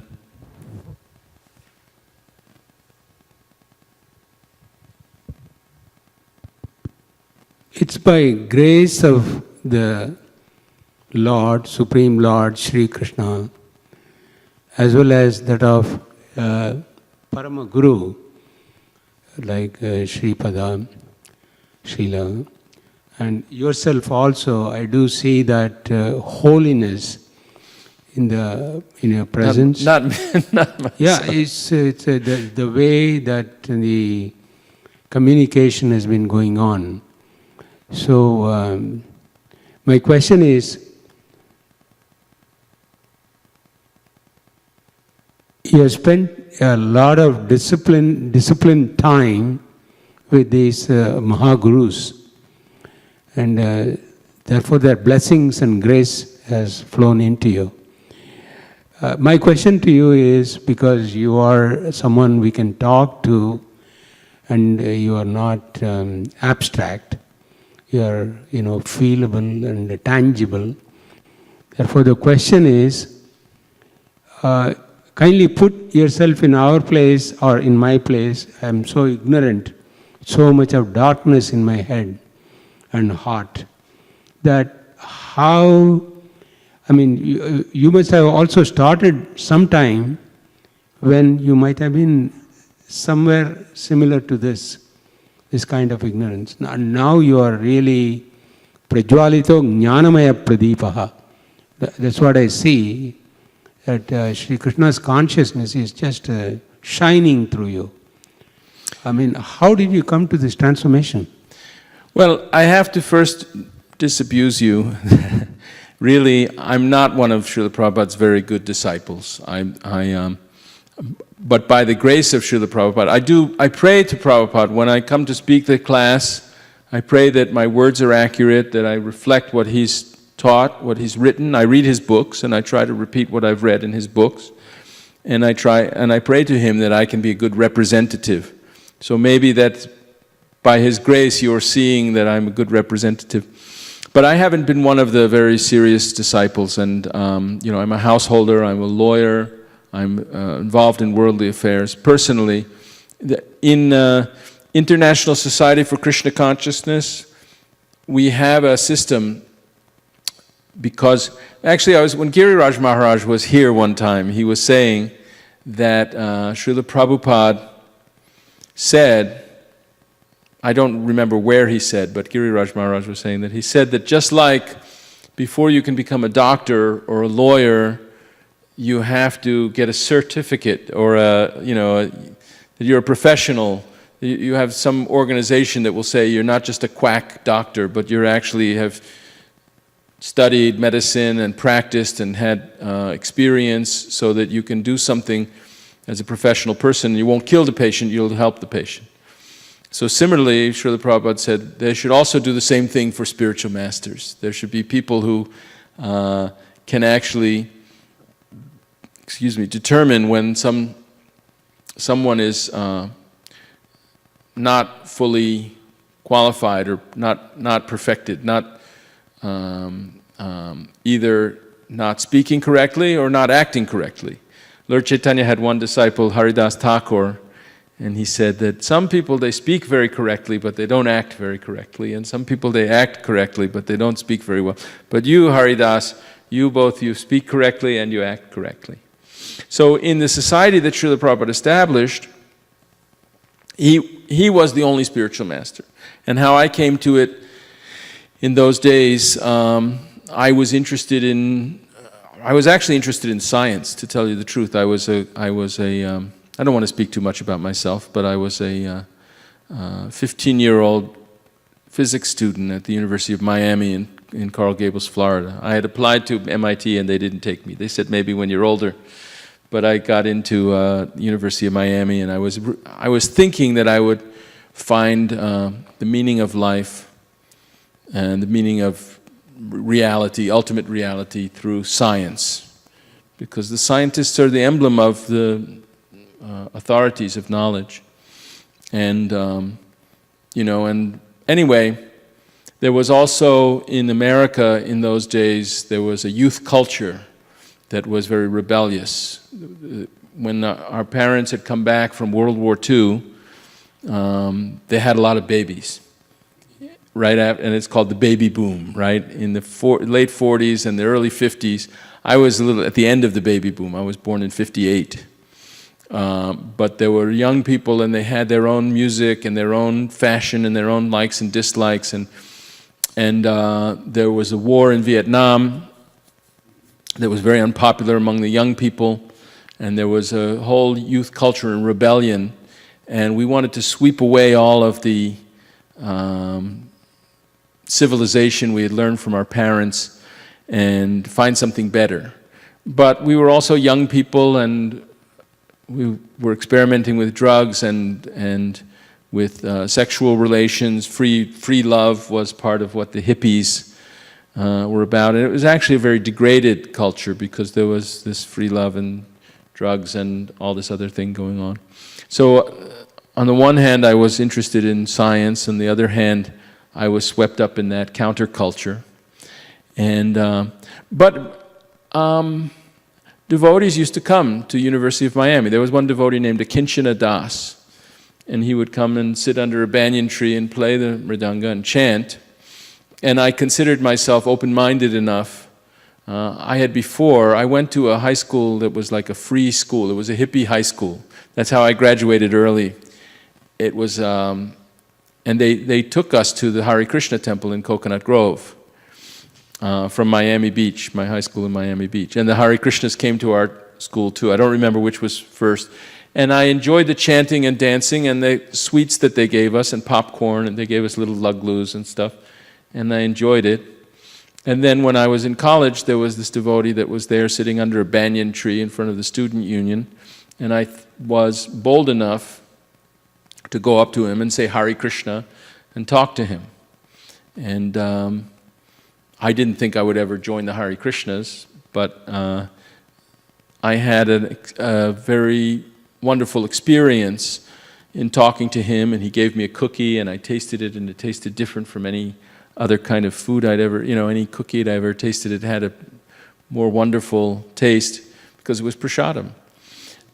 Speaker 2: it's by grace of the Lord, Supreme Lord, Sri Krishna, as well as that of Parama Guru, like Sri Pada, Srila, and yourself also. I do see that holiness in your presence.
Speaker 1: Not myself.
Speaker 2: Yeah, it's the way that the communication has been going on. So my question is, you have spent a lot of disciplined time with these Mahagurus, and therefore their blessings and grace has flown into you. My question to you is, because you are someone we can talk to, and you are not abstract, you are feelable and tangible. Therefore the question is, kindly put yourself in our place or in my place. I am so ignorant, so much of darkness in my head and heart, that how, you must have also started sometime when you might have been somewhere similar to this kind of ignorance. Now you are really prajwalito jnanamaya pradipaha. That's what I see, that Sri Krishna's consciousness is just shining through you. How did you come to this transformation?
Speaker 1: Well, I have to first disabuse you. Really, I'm not one of Srila Prabhupada's very good disciples. But by the grace of Srila Prabhupada, I pray to Prabhupada when I come to speak the class. I pray that my words are accurate, that I reflect what he's taught, what he's written. I read his books, and I try to repeat what I've read in his books. And I pray to him that I can be a good representative. So maybe that by his grace you're seeing that I'm a good representative. But I haven't been one of the very serious disciples, and I'm a householder, I'm a lawyer, I'm involved in worldly affairs. Personally, in International Society for Krishna Consciousness, we have a system, because actually when Giriraj Maharaj was here one time, he was saying that Srila Prabhupada said, I don't remember where he said, but Giriraj Maharaj was saying that he said that just like before you can become a doctor or a lawyer, you have to get a certificate, or that you're a professional. You have some organization that will say you're not just a quack doctor, but you actually have studied medicine and practiced and had experience, so that you can do something as a professional person. You won't kill the patient, you'll help the patient. So similarly, Srila Prabhupada said they should also do the same thing for spiritual masters. There should be people who can actually determine when someone is not fully qualified or not perfected, not either not speaking correctly or not acting correctly. Lord Chaitanya had one disciple, Haridas Thakur, and he said that some people, they speak very correctly, but they don't act very correctly, and some people, they act correctly, but they don't speak very well. But you, Haridas, you speak correctly and you act correctly. So in the society that Srila Prabhupada established, he was the only spiritual master. And how I came to it in those days, I was actually interested in science, to tell you the truth. I don't want to speak too much about myself, but I was a 15-year-old physics student at the University of Miami in Coral Gables, Florida. I had applied to MIT and they didn't take me. They said maybe when you're older. But I got into University of Miami, and I was thinking that I would find the meaning of life and the meaning of reality, ultimate reality, through science. Because the scientists are the emblem of the authorities of knowledge. And And anyway, there was also in America in those days, there was a youth culture that was very rebellious. When our parents had come back from World War II, they had a lot of babies, right after, and it's called the baby boom, right? In the late 40s and the early 50s, I was a little at the end of the baby boom. I was born in 58. But there were young people, and they had their own music and their own fashion and their own likes and dislikes, and there was a war in Vietnam that was very unpopular among the young people, and there was a whole youth culture and rebellion, and we wanted to sweep away all of the civilization we had learned from our parents and find something better. But we were also young people, and we were experimenting with drugs and with sexual relations. Free love was part of what the hippies were about. And it was actually a very degraded culture because there was this free love and drugs and all this other thing going on. So on the one hand, I was interested in science. On the other hand, I was swept up in that counterculture. And devotees used to come to University of Miami. There was one devotee named Akinchana Das, and he would come and sit under a banyan tree and play the mridanga and chant. And I considered myself open-minded enough. I went to a high school that was like a free school. It was a hippie high school. That's how I graduated early. It was, and they took us to the Hare Krishna temple in Coconut Grove. From Miami Beach, my high school in Miami Beach. And the Hare Krishnas came to our school too. I don't remember which was first. And I enjoyed the chanting and dancing and the sweets that they gave us and popcorn, and they gave us little lugloos and stuff. And I enjoyed it. And then when I was in college, there was this devotee that was there sitting under a banyan tree in front of the student union. And I was bold enough to go up to him and say Hare Krishna and talk to him. And I didn't think I would ever join the Hare Krishnas, but I had a very wonderful experience in talking to him, and he gave me a cookie, and I tasted it, and it tasted different from any other kind of food I'd ever, any cookie I'd ever tasted. It had a more wonderful taste because it was prasadam.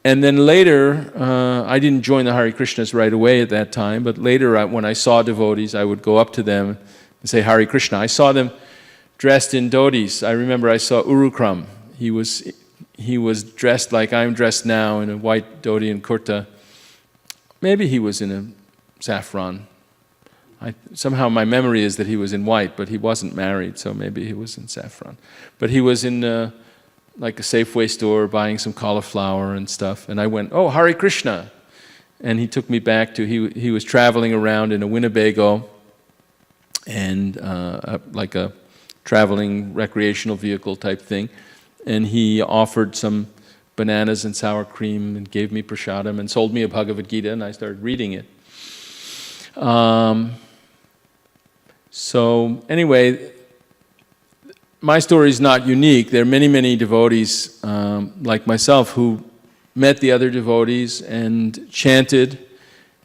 Speaker 1: And then later, I didn't join the Hare Krishnas right away at that time, but later when I saw devotees, I would go up to them and say Hare Krishna. I saw them dressed in dhotis. I remember I saw Urukram. He was dressed like I'm dressed now in a white dhoti and kurta. Maybe he was in a saffron. Somehow my memory is that he was in white, but he wasn't married, so maybe he was in saffron. But he was in like a Safeway store buying some cauliflower and stuff, and I went, "Oh, Hare Krishna!" And he took me back to, he was traveling around in a Winnebago, and like a traveling recreational vehicle type thing, and he offered some bananas and sour cream and gave me prasadam and sold me a Bhagavad Gita, and I started reading it. So anyway, my story is not unique. There are many, many devotees like myself who met the other devotees and chanted,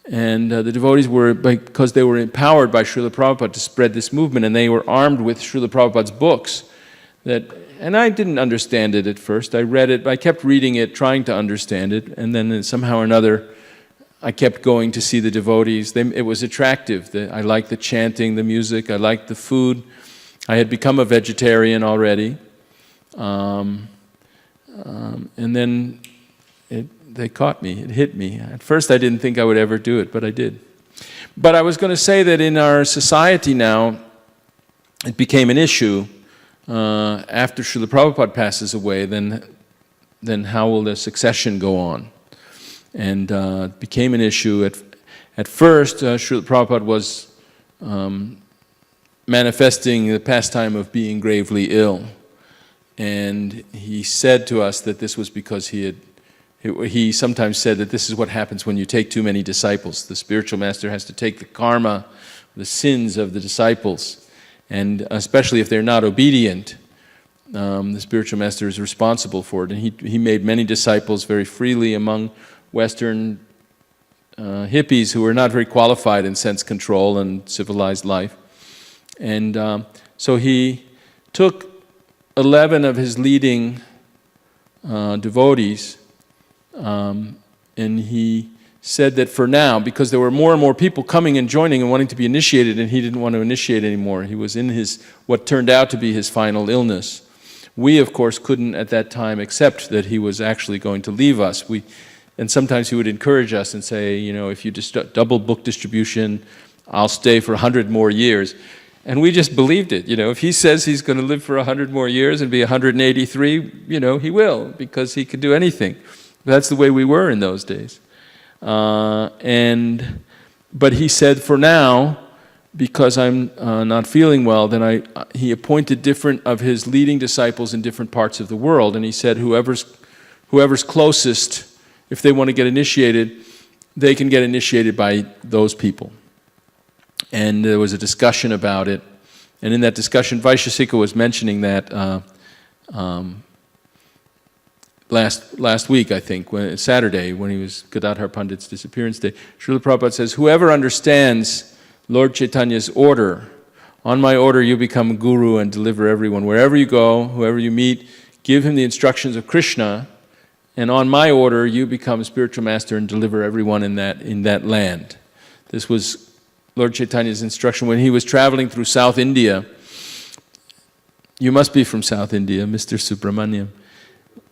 Speaker 1: and the devotees were, because they were empowered by Srila Prabhupada to spread this movement, and they were armed with Srila Prabhupada's books. And I didn't understand it at first. I read it, I kept reading it, trying to understand it, and then somehow or another, I kept going to see the devotees. It was attractive. I liked the chanting, the music, I liked the food. I had become a vegetarian already. And then they caught me, it hit me. At first I didn't think I would ever do it, but I did. But I was going to say that in our society now, it became an issue. After Srila Prabhupada passes away, then how will the succession go on? And it became an issue. At first, Srila Prabhupada was manifesting the pastime of being gravely ill. And he said to us that this was because he sometimes said that this is what happens when you take too many disciples. The spiritual master has to take the karma, the sins of the disciples, and especially if they're not obedient, the spiritual master is responsible for it. And he made many disciples very freely among Western hippies who were not very qualified in sense control and civilized life. And so he took 11 of his leading devotees, and he said that for now, because there were more and more people coming and joining and wanting to be initiated, and he didn't want to initiate anymore. He was in what turned out to be his final illness. We, of course, couldn't at that time accept that he was actually going to leave us. And sometimes he would encourage us and say, if you double book distribution, I'll stay for 100 more years. And we just believed it. If he says he's going to live for 100 more years and be 183, he will, because he could do anything. That's the way we were in those days. But he said, for now, because I'm not feeling well, then he appointed different of his leading disciples in different parts of the world, and he said, whoever's closest, if they want to get initiated, they can get initiated by those people. And there was a discussion about it, and in that discussion, Vaisheshika was mentioning that last week, I think, Saturday, when he was Gadadhar Pandit's disappearance day. Srila Prabhupada says, whoever understands Lord Chaitanya's order, on my order you become guru and deliver everyone. Wherever you go, whoever you meet, give him the instructions of Krishna, and on my order you become a spiritual master and deliver everyone in that land. This was Lord Chaitanya's instruction when he was traveling through South India. You must be from South India, Mr. Subramaniam.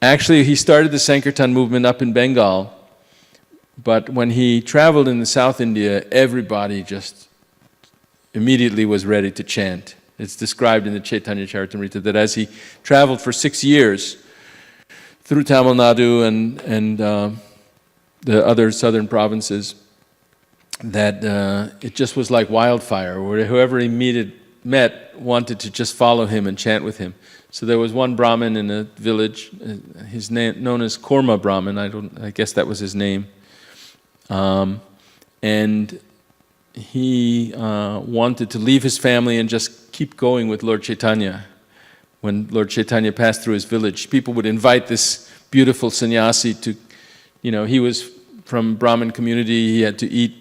Speaker 1: Actually, he started the Sankirtan movement up in Bengal, but when he traveled in the South India, everybody just immediately was ready to chant. It's described in the Chaitanya Charitamrita that as he traveled for 6 years through Tamil Nadu and the other southern provinces, that it just was like wildfire, where whoever he met wanted to just follow him and chant with him. So there was one Brahmin in a village, his name known as Korma Brahmin. I guess that was his name, and he wanted to leave his family and just keep going with Lord Chaitanya. When Lord Chaitanya passed through his village, people would invite this beautiful sannyasi to, he was from Brahmin community. He had to eat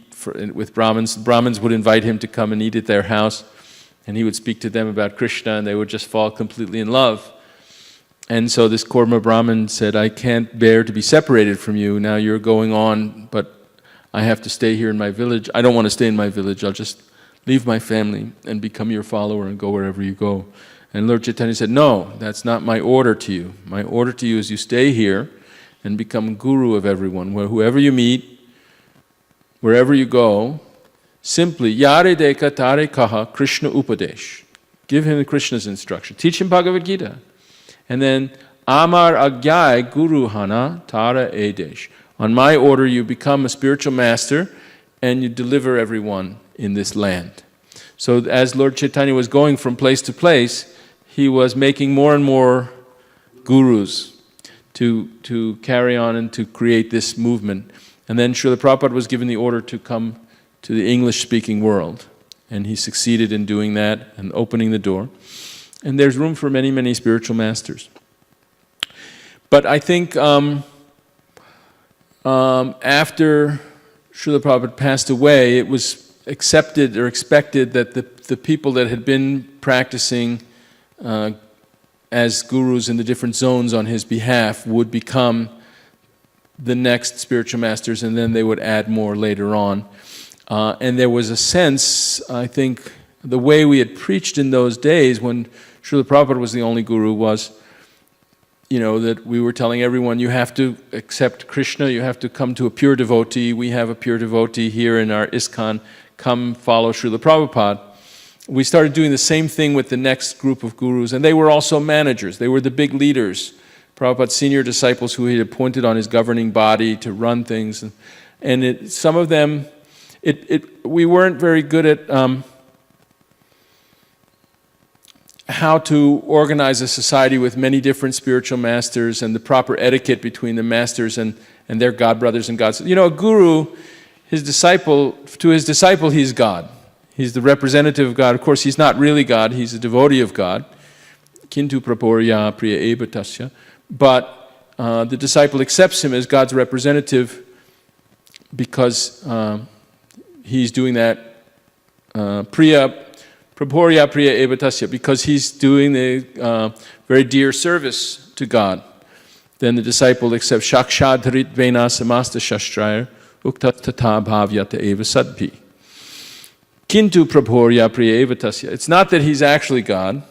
Speaker 1: with Brahmins. Brahmins would invite him to come and eat at their house. And he would speak to them about Krishna, and they would just fall completely in love. And so this Korma Brahmin said, I can't bear to be separated from you. Now you're going on, but I have to stay here in my village. I don't want to stay in my village. I'll just leave my family and become your follower and go wherever you go. And Lord Chaitanya said, no, that's not my order to you. My order to you is you stay here and become guru of everyone. Whoever you meet, wherever you go, simply, Yare Deka Tare Kaha Krishna Upadesh. Give him Krishna's instruction. Teach him Bhagavad Gita. And then, Amar Agyai Guru Hana Tara Edesh. On my order, you become a spiritual master and you deliver everyone in this land. So as Lord Chaitanya was going from place to place, he was making more and more gurus to carry on and to create this movement. And then Srila Prabhupada was given the order to come to the English-speaking world. And he succeeded in doing that and opening the door. And there's room for many, many spiritual masters. But I think after Srila Prabhupada passed away, it was accepted or expected that the people that had been practicing as gurus in the different zones on his behalf would become the next spiritual masters, and then they would add more later on. And there was a sense, I think, the way we had preached in those days when Srila Prabhupada was the only guru was, that we were telling everyone, you have to accept Krishna, you have to come to a pure devotee. We have a pure devotee here in our ISKCON. Come follow Srila Prabhupada. We started doing the same thing with the next group of gurus, and they were also managers. They were the big leaders, Prabhupada's senior disciples who he had appointed on his governing body to run things. And some of them, we weren't very good at how to organize a society with many different spiritual masters and the proper etiquette between the masters and their godbrothers and gods. A guru, to his disciple, he's God. He's the representative of God. Of course, he's not really God. He's a devotee of God. Kintu praporya priya eva tasya. But the disciple accepts him as God's representative, because he's doing that praporya priya evatasya, because he's doing the very dear service to God. Then the disciple accepts shakshadharit vena samasta shastraya ukta tata bhavyata eva sadpi. Kintu praporya priya evatasya. It's not that he's actually God,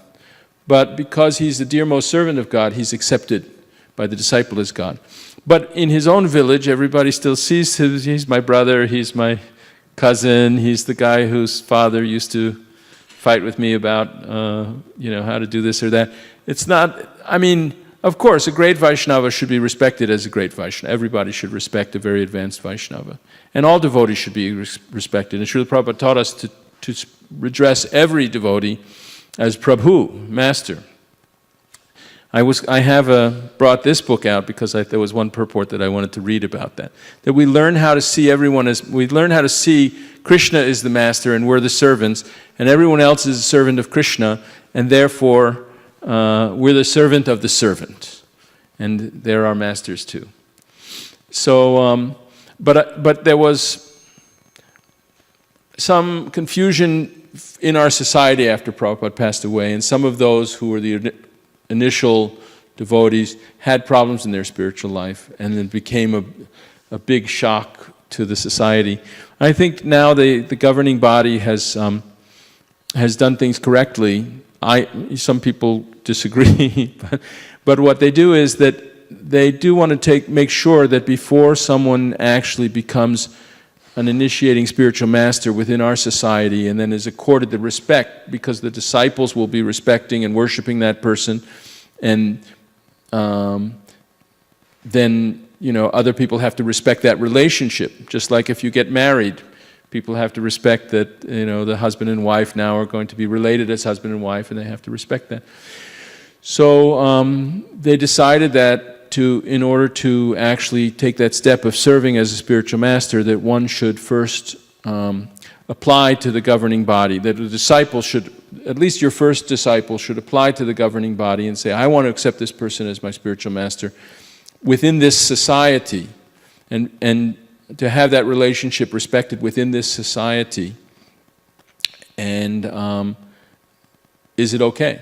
Speaker 1: but because he's the dearmost servant of God, he's accepted by the disciple as God. But in his own village, everybody still sees him. He's my brother, he's my cousin, he's the guy whose father used to fight with me about, how to do this or that. It's not, of course, a great Vaishnava should be respected as a great Vaishnava. Everybody should respect a very advanced Vaishnava. And all devotees should be respected. And Srila Prabhupada taught us to address every devotee as Prabhu, Master. I have brought this book out because there was one purport that I wanted to read about that. That we learn how to see we learn how to see Krishna is the Master and we're the servants, and everyone else is a servant of Krishna, and therefore we're the servant of the servant. And they're our masters too. So, but there was some confusion in our society after Prabhupada passed away, and some of those who were the initial devotees had problems in their spiritual life, and it became a big shock to the society. I think now the governing body has done things correctly. Some people disagree, but what they do is that they do want to make sure that before someone actually becomes an initiating spiritual master within our society and then is accorded the respect, because the disciples will be respecting and worshiping that person, and then other people have to respect that relationship. Just like if you get married, people have to respect that the husband and wife now are going to be related as husband and wife, and they have to respect that. So they decided that in order to actually take that step of serving as a spiritual master, that one should first apply to the governing body, that a disciple should, at least your first disciple should apply to the governing body and say, I want to accept this person as my spiritual master within this society, and to have that relationship respected within this society. And is it okay?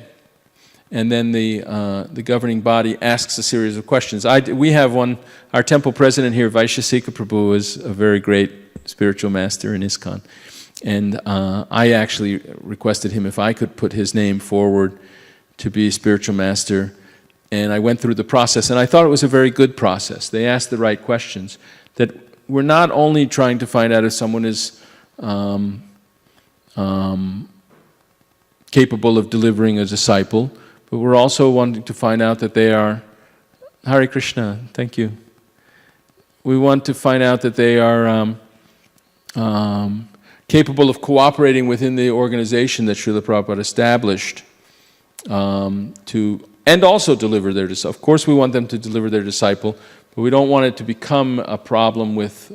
Speaker 1: And then the governing body asks a series of questions. We have one, our temple president here, ISKCON Prabhu, is a very great spiritual master in ISKCON. And I actually requested him if I could put his name forward to be a spiritual master. And I went through the process, and I thought it was a very good process. They asked the right questions. That we're not only trying to find out if someone is capable of delivering a disciple, but we're also wanting to find out that they are, Hare Krishna, thank you. We want to find out that they are capable of cooperating within the organization that Srila Prabhupada established and also deliver their disciple. Of course we want them to deliver their disciple, but we don't want it to become a problem with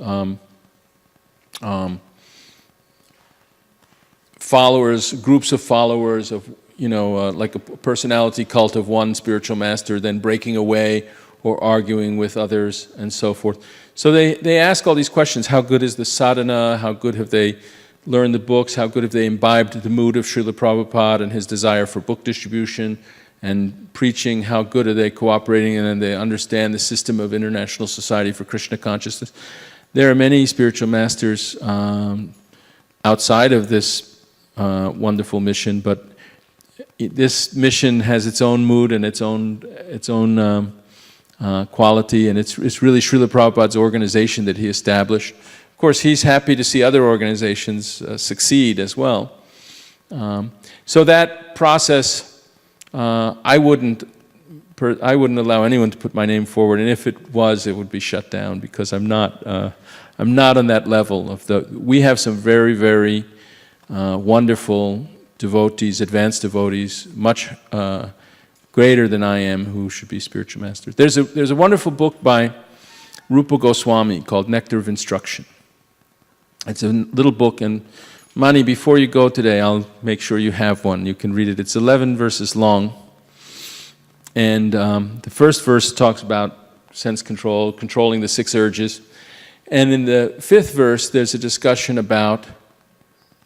Speaker 1: followers, groups of followers of, like a personality cult of one spiritual master, then breaking away or arguing with others and so forth. So they ask all these questions. How good is the sadhana? How good have they learned the books? How good have they imbibed the mood of Srila Prabhupada and his desire for book distribution and preaching? How good are they cooperating? And then they understand the system of International Society for Krishna Consciousness. There are many spiritual masters outside of this wonderful mission, but this mission has its own mood and its own quality, and it's really Srila Prabhupada's organization that he established. Of course, he's happy to see other organizations succeed as well. So that process, I wouldn't allow anyone to put my name forward, and if it was, it would be shut down, because I'm not on that level. We have some very, very wonderful devotees, advanced devotees, much greater than I am, who should be spiritual masters. There's a wonderful book by Rupa Goswami called Nectar of Instruction. It's a little book, and Mani, before you go today, I'll make sure you have one. You can read it. It's 11 verses long. And the first verse talks about sense control, controlling the 6 urges. And in the 5th verse, there's a discussion about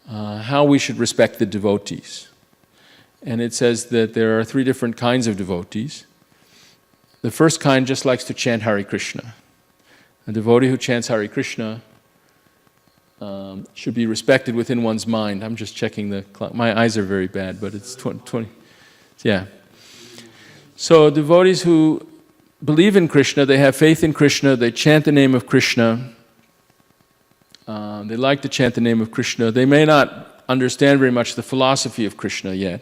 Speaker 1: how we should respect the devotees. And it says that there are 3 different kinds of devotees. The first kind just likes to chant Hare Krishna. A devotee who chants Hare Krishna should be respected within one's mind. I'm just checking the clock. My eyes are very bad, but it's 20. Yeah. So devotees who believe in Krishna, they have faith in Krishna, they chant the name of Krishna. They like to chant the name of Krishna. They may not understand very much the philosophy of Krishna yet.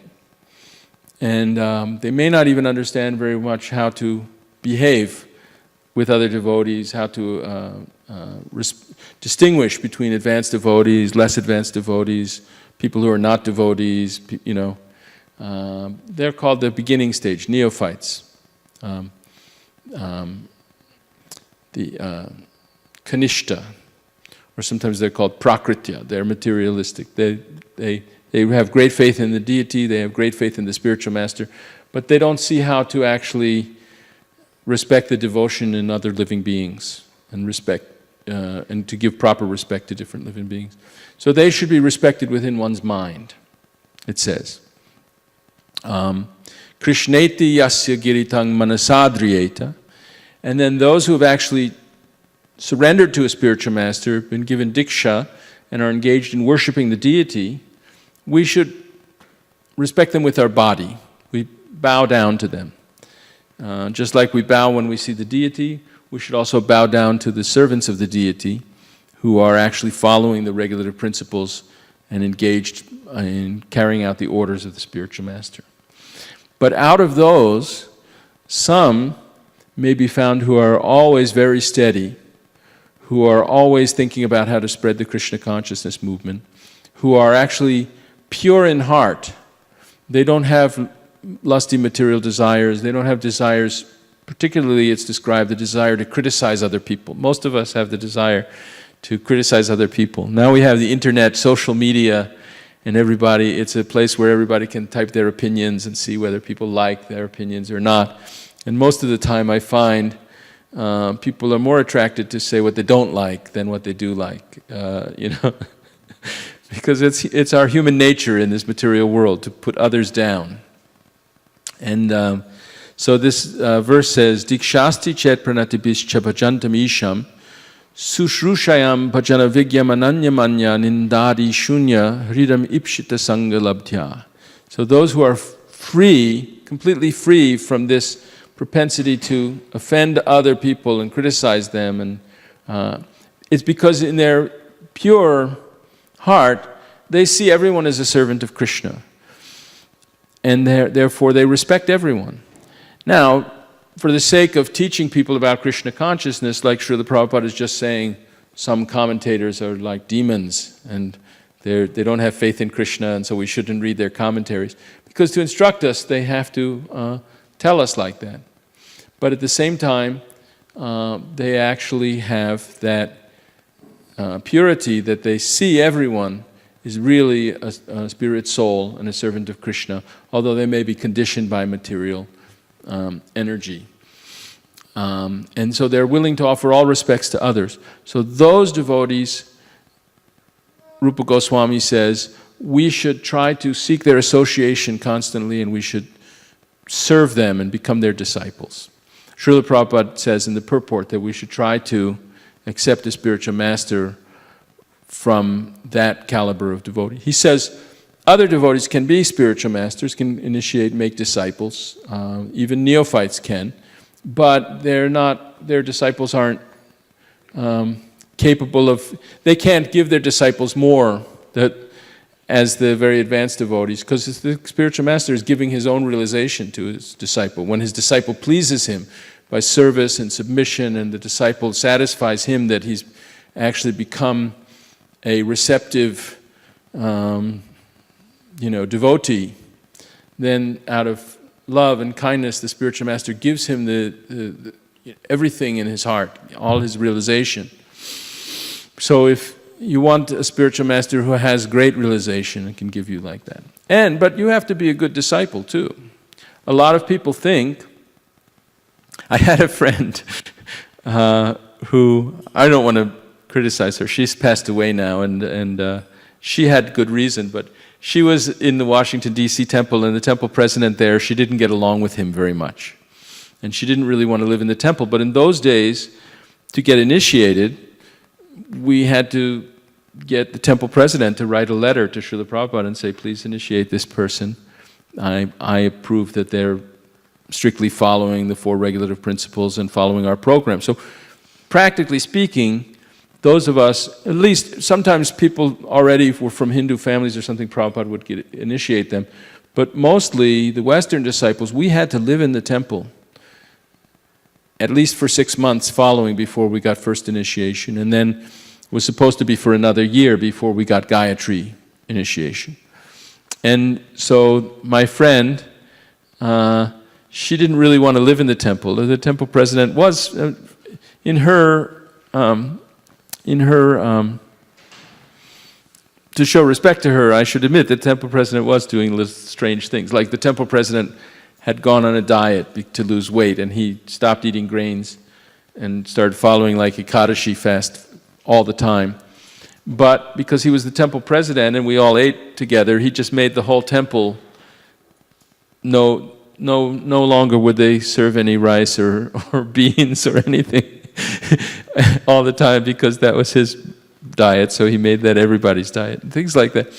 Speaker 1: And they may not even understand very much how to behave with other devotees, how to distinguish between advanced devotees, less advanced devotees, people who are not devotees, they're called the beginning stage, neophytes. The Kanishta, or sometimes they're called prakritya, they're materialistic. They have great faith in the deity, they have great faith in the spiritual master, but they don't see how to actually respect the devotion in other living beings and and to give proper respect to different living beings. So they should be respected within one's mind, it says. Krishneti yasya giritang manasadriyeta. And then those who have actually surrendered to a spiritual master, been given diksha, and are engaged in worshiping the deity, we should respect them with our body. We bow down to them. Just like we bow when we see the deity, we should also bow down to the servants of the deity who are actually following the regulative principles and engaged in carrying out the orders of the spiritual master. But out of those, some may be found who are always very steady, who are always thinking about how to spread the Krishna consciousness movement, who are actually pure in heart. They don't have lusty material desires, they don't have desires, particularly it's described, the desire to criticize other people. Most of us have the desire to criticize other people. Now we have the internet, social media, and everybody, it's a place where everybody can type their opinions and see whether people like their opinions or not. And most of the time I find people are more attracted to say what they don't like than what they do like, because it's our human nature in this material world to put others down. And so this verse says, Dikshasti chet pranatibhischa bhajantam isham sushrushayam bhajana vigyam ananyamanya nindadi shunya hridam ipshita sangha labdhya. So those who are free, completely free from this propensity to offend other people and criticize them, and it's because in their pure heart they see everyone as a servant of Krishna, and therefore they respect everyone. Now, for the sake of teaching people about Krishna consciousness, like Srila Prabhupada is just saying, some commentators are like demons and they don't have faith in Krishna, and so we shouldn't read their commentaries. Because to instruct us, they have to tell us like that. But at the same time, they actually have that purity that they see everyone is really a spirit soul and a servant of Krishna, although they may be conditioned by material energy. And so they're willing to offer all respects to others. So those devotees, Rupa Goswami says, we should try to seek their association constantly, and we should serve them and become their disciples. Srila Prabhupada says in the purport that we should try to accept a spiritual master from that caliber of devotee. He says other devotees can be spiritual masters, can initiate, make disciples, even neophytes can, but their disciples aren't capable of, they can't give their disciples more as the very advanced devotees, because the spiritual master is giving his own realization to his disciple. When his disciple pleases him by service and submission, and the disciple satisfies him that he's actually become a receptive devotee, then out of love and kindness, the spiritual master gives him the everything in his heart, all his realization. So if you want a spiritual master who has great realization, it can give you like that. But you have to be a good disciple too. A lot of people think, I had a friend who, I don't want to criticize her. She's passed away now, and she had good reason, but she was in the Washington, D.C. temple, and the temple president there, she didn't get along with him very much. And she didn't really want to live in the temple. But in those days, to get initiated, we had to get the temple president to write a letter to Srila Prabhupada and say, please initiate this person. I approve that they're strictly following the 4 regulative principles and following our program. So practically speaking, those of us, at least sometimes people already were from Hindu families or something, Prabhupada would initiate them. But mostly the Western disciples, we had to live in the temple at least for 6 months following before we got first initiation. And then it was supposed to be for another year before we got Gayatri initiation. And so my friend, she didn't really want to live in the temple. The temple president was, to show respect to her, I should admit the temple president was doing strange things. Like the temple president had gone on a diet to lose weight, and he stopped eating grains and started following like Ekadashi fast all the time. But because he was the temple president and we all ate together, he just made the whole temple no longer would they serve any rice or beans or anything all the time, because that was his diet, so he made that everybody's diet, and things like that.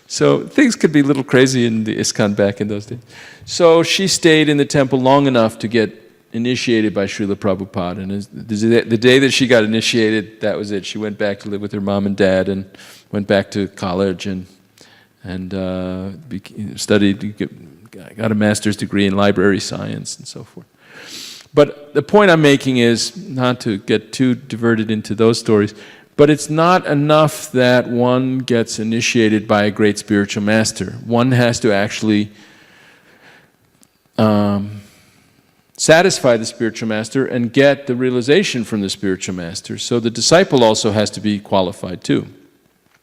Speaker 1: So things could be a little crazy in the ISKCON back in those days. So she stayed in the temple long enough to get initiated by Srila Prabhupada, and the day that she got initiated, that was it. She went back to live with her mom and dad and went back to college and studied, got a master's degree in library science and so forth. But the point I'm making is, not to get too diverted into those stories, but it's not enough that one gets initiated by a great spiritual master. One has to actually satisfy the spiritual master and get the realization from the spiritual master. So the disciple also has to be qualified too.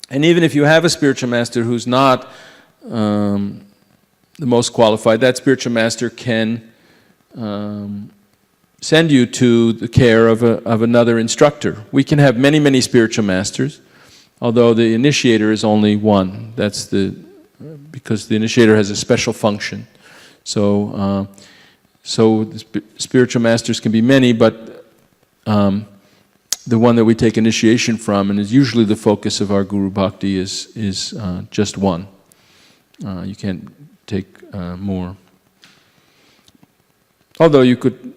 Speaker 1: And even if you have a spiritual master who's not the most qualified, that spiritual master can send you to the care of another instructor. We can have many, many spiritual masters, although the initiator is only one. That's because the initiator has a special function. So the spiritual masters can be many, but the one that we take initiation from, and is usually the focus of our Guru Bhakti, is just one. You can't take more. Although you could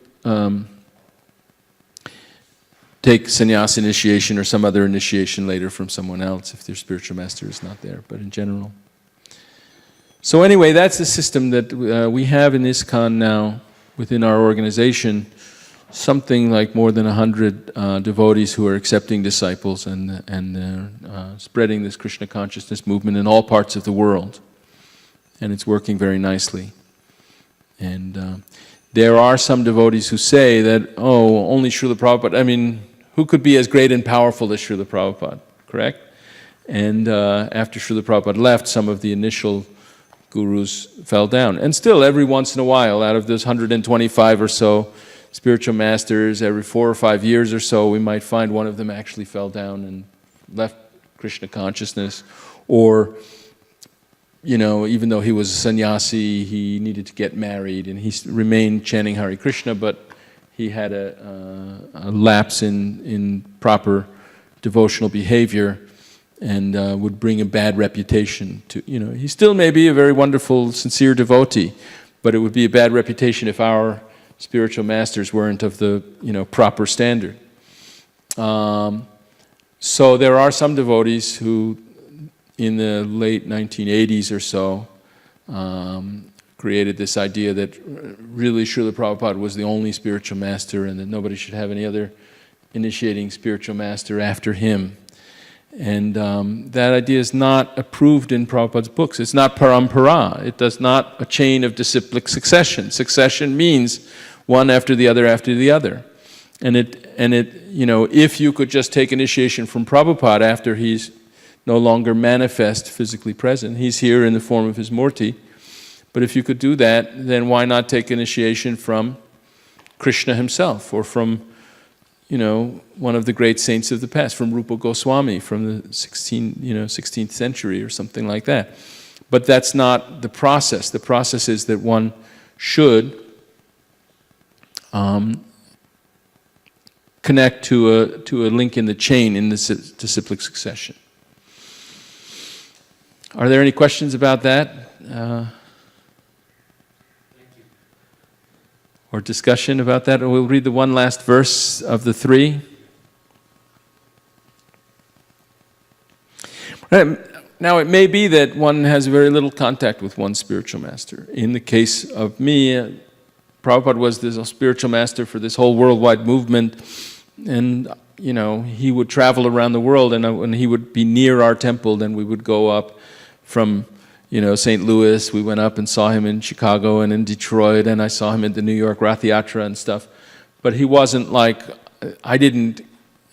Speaker 1: take sannyas initiation or some other initiation later from someone else if their spiritual master is not there, but in general. So anyway, that's the system that we have in ISKCON now within our organization, something like more than 100 devotees who are accepting disciples and spreading this Krishna consciousness movement in all parts of the world. And it's working very nicely. And there are some devotees who say that, oh, only Srila Prabhupada, I mean, who could be as great and powerful as Srila Prabhupada, correct? And after Srila Prabhupada left, some of the initial gurus fell down. And still, every once in a while, out of those 125 or so spiritual masters, every 4 or 5 years or so, we might find one of them actually fell down and left Krishna consciousness, or even though he was a sannyasi, he needed to get married, and he remained chanting Hare Krishna, but he had a lapse in proper devotional behavior, and would bring a bad reputation to, he still may be a very wonderful, sincere devotee, but it would be a bad reputation if our spiritual masters weren't of the, proper standard. So there are some devotees who, in the late 1980s or so, created this idea that really Srila Prabhupada was the only spiritual master and that nobody should have any other initiating spiritual master after him. And that idea is not approved in Prabhupada's books. It's not parampara. It does not a chain of disciplic succession. Succession means one after the other after the other. And if you could just take initiation from Prabhupada after he's no longer manifest, physically present, he's here in the form of his murti, but if you could do that, then why not take initiation from Krishna himself, or from one of the great saints of the past, from Rupa Goswami, from the 16th century or something like that. But that's not the process. The process is that one should connect to a link in the chain in the disciplic succession. Are there any questions about that? Or discussion about that? Or we'll read the one last verse of the 3. Now, it may be that one has very little contact with one spiritual master. In the case of me, Prabhupada was this spiritual master for this whole worldwide movement, and he would travel around the world, and when he would be near our temple, then we would go up from St. Louis. We went up and saw him in Chicago and in Detroit, and I saw him at the New York Rath Yatra and stuff. But he wasn't like, I didn't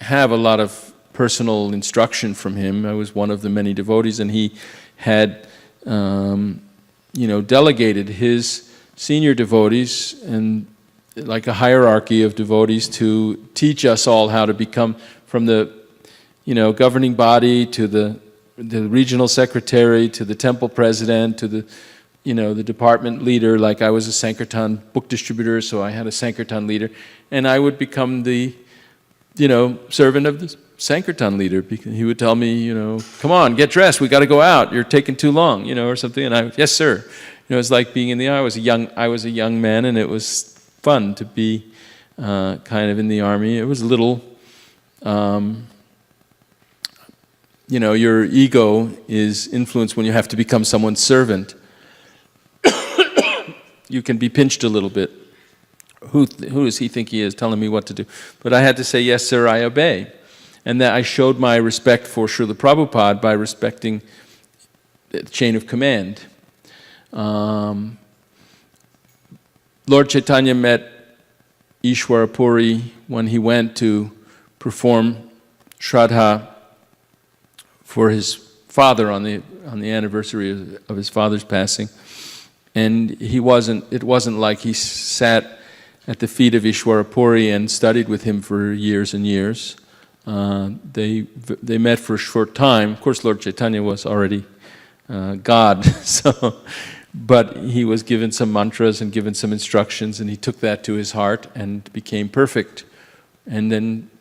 Speaker 1: have a lot of personal instruction from him. I was one of the many devotees, and he had, delegated his senior devotees and like a hierarchy of devotees to teach us all how to become, from the, governing body to the regional secretary to the temple president to the, the department leader. Like I was a Sankirtan book distributor, so I had a Sankirtan leader, and I would become the, servant of the Sankirtan leader. Because he would tell me, come on, get dressed, we got to go out, you're taking too long, or something. And I, yes sir. It was like being in the army. I was a young man, and it was fun to be kind of in the army. It was a little, your ego is influenced when you have to become someone's servant. You can be pinched a little bit. Who does he think he is telling me what to do? But I had to say, yes sir, I obey. And that I showed my respect for Srila Prabhupada by respecting the chain of command. Lord Chaitanya met Ishwara Puri when he went to perform Shraddha for his father on the anniversary of his father's passing. And it wasn't like he sat at the feet of Ishwara Puri and studied with him for years and years. They met for a short time. Of course, Lord Chaitanya was already God, but he was given some mantras and given some instructions, and he took that to his heart and became perfect. And then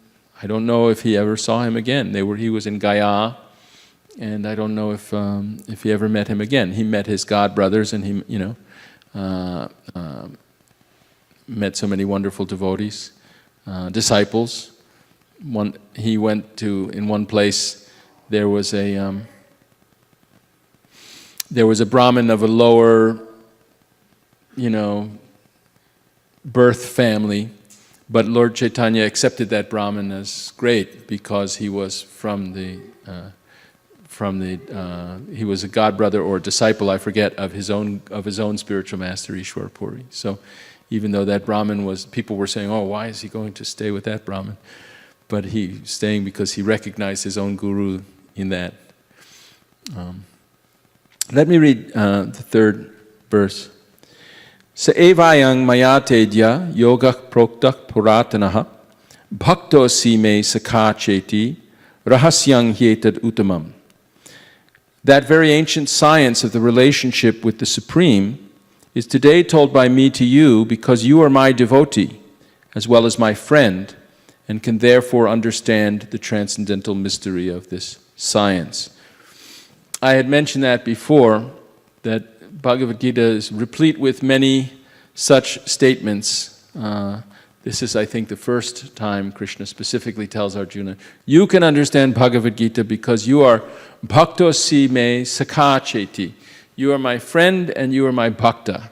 Speaker 1: I don't know if he ever saw him again. He was in Gaya, and I don't know if he ever met him again. He met his god brothers, and he met so many wonderful devotees, disciples. He went to, in one place, there was a Brahmin of a lower, birth family, but Lord Chaitanya accepted that Brahmin as great because he was he was a god brother or disciple, I forget, of his own spiritual master Ishwara Puri. So even though that Brahmin people were saying, oh, why is he going to stay with that Brahmin? But he's staying because he recognized his own guru in that. Let me read the third verse. Sa evayang mayatedya yogak proktak puratanaha bhakto si me sakha cheti rahasyang hyetad uttamam. That very ancient science of the relationship with the Supreme is today told by me to you because you are my devotee as well as my friend, and can therefore understand the transcendental mystery of this science. I had mentioned that before, that Bhagavad Gita is replete with many such statements. This is, I think, the first time Krishna specifically tells Arjuna, you can understand Bhagavad Gita because you are bhakto si me sakha cheti. You are my friend and you are my bhakta.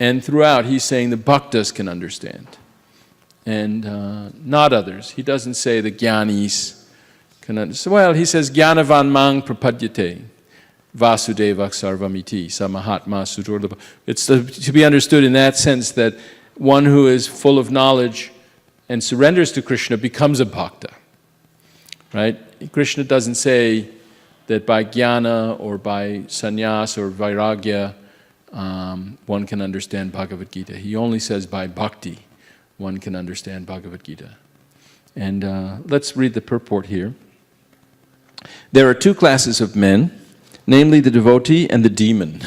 Speaker 1: And throughout he's saying the bhaktas can understand, and not others. He doesn't say the jnanis can understand. Well, he says jnanavan mang prapadyate vasudevak sarvamiti samahatma sudurlabha. It's to be understood in that sense that one who is full of knowledge and surrenders to Krishna becomes a bhakta, right? Krishna doesn't say that by jnana or by sannyas or vairagya one can understand Bhagavad Gita. He only says by bhakti one can understand Bhagavad Gita. And let's read the purport here. There are two classes of men, namely the devotee and the demon.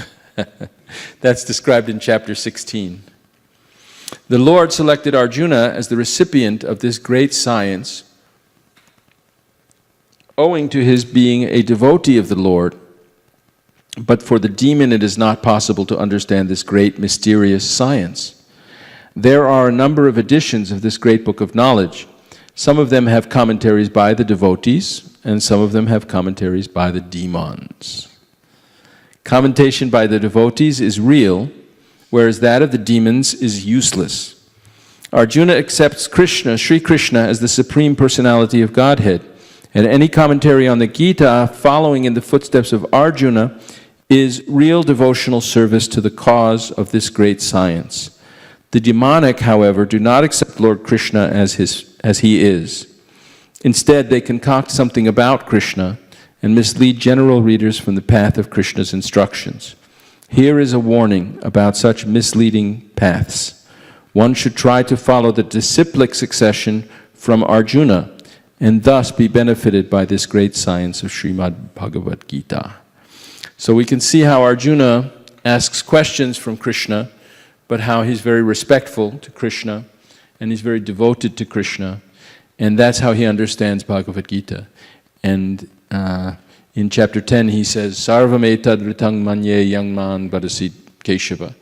Speaker 1: That's described in chapter 16. The Lord selected Arjuna as the recipient of this great science, owing to his being a devotee of the Lord. But for the demon it is not possible to understand this great mysterious science. There are a number of editions of this great book of knowledge. Some of them have commentaries by the devotees, and some of them have commentaries by the demons. Commentation by the devotees is real, whereas that of the demons is useless. Arjuna accepts Krishna, Sri Krishna, as the Supreme Personality of Godhead, and any commentary on the Gita following in the footsteps of Arjuna is real devotional service to the cause of this great science. The demonic, however, do not accept Lord Krishna as he is. Instead, they concoct something about Krishna and mislead general readers from the path of Krishna's instructions. Here is a warning about such misleading paths. One should try to follow the disciplic succession from Arjuna and thus be benefited by this great science of Srimad Bhagavad Gita. So we can see how Arjuna asks questions from Krishna, but how he's very respectful to Krishna, and he's very devoted to Krishna, and that's how he understands Bhagavad Gita. And in chapter 10 he says, Sarvam etad ritang manye yangman vadasi Keshava.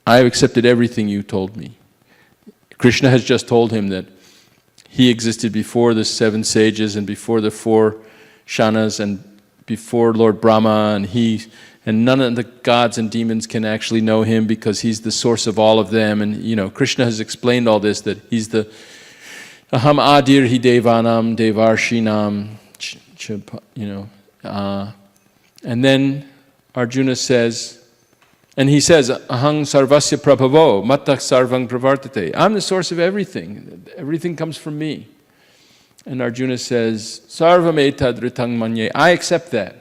Speaker 1: I have accepted everything you told me. Krishna has just told him that he existed before the 7 sages and before the 4 shanas and before Lord Brahma, and none of the gods and demons can actually know him because he's the source of all of them. And Krishna has explained all this, that he's the Aham Adir Hi Devanam Devarshinam, and then Arjuna says, and he says, Ahang Sarvasya Prabhavo, Mattak Sarvang Pravartate. I'm the source of everything. Everything comes from me. And Arjuna says, Sarvam etad ritang manye. I accept that.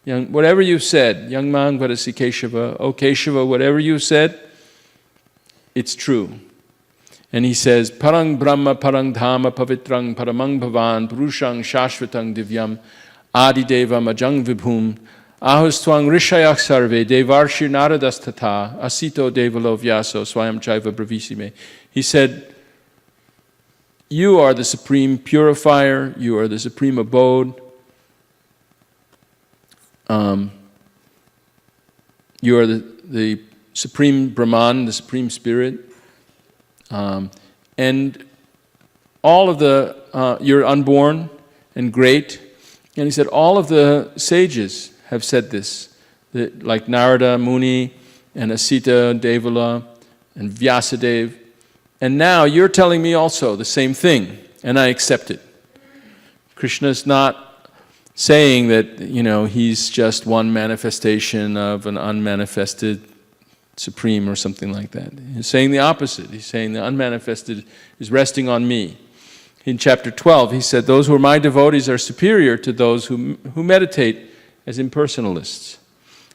Speaker 1: Whatever you said, young man, vadasi Keshava, O Keshava, whatever you said, it's true. And he says, Parang Brahma, Parang Dhama, Pavitrang, Paramang Bhavan, Purushang, Shashvatang Divyam, Adi Devam, Ajang Vibhum, Ahustwang Rishayak Sarve, Devarshir Naradas Tata, Asito Devalo Vyaso, Swayam Chaiva Bravisime. He said, you are the supreme purifier, you are the supreme abode, you are the supreme Brahman, the supreme spirit, and all of the, you're unborn and great. And he said, all of the sages have said this, like Narada Muni and Asita Devala and Vyasadeva. And now you're telling me also the same thing, and I accept it. Krishna's not saying that, he's just one manifestation of an unmanifested supreme or something like that. He's saying the opposite. He's saying the unmanifested is resting on me. In chapter 12, he said, those who are my devotees are superior to those who meditate as impersonalists.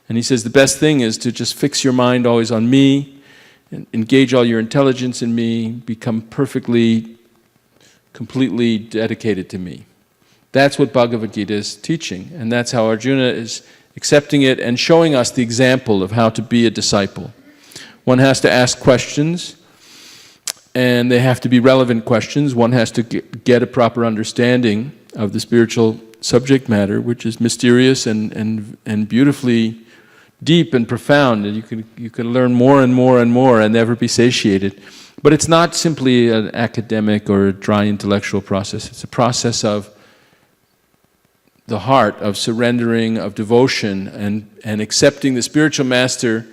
Speaker 1: And he says the best thing is to just fix your mind always on me, and engage all your intelligence in me, become perfectly, completely dedicated to me. That's what Bhagavad Gita is teaching, and that's how Arjuna is accepting it and showing us the example of how to be a disciple. One has to ask questions, and they have to be relevant questions. One has to get a proper understanding of the spiritual subject matter, which is mysterious and beautifully deep and profound, and you can learn more and more and more and never be satiated. But it's not simply an academic or a dry intellectual process. It's a process of the heart, of surrendering, of devotion, and accepting the spiritual master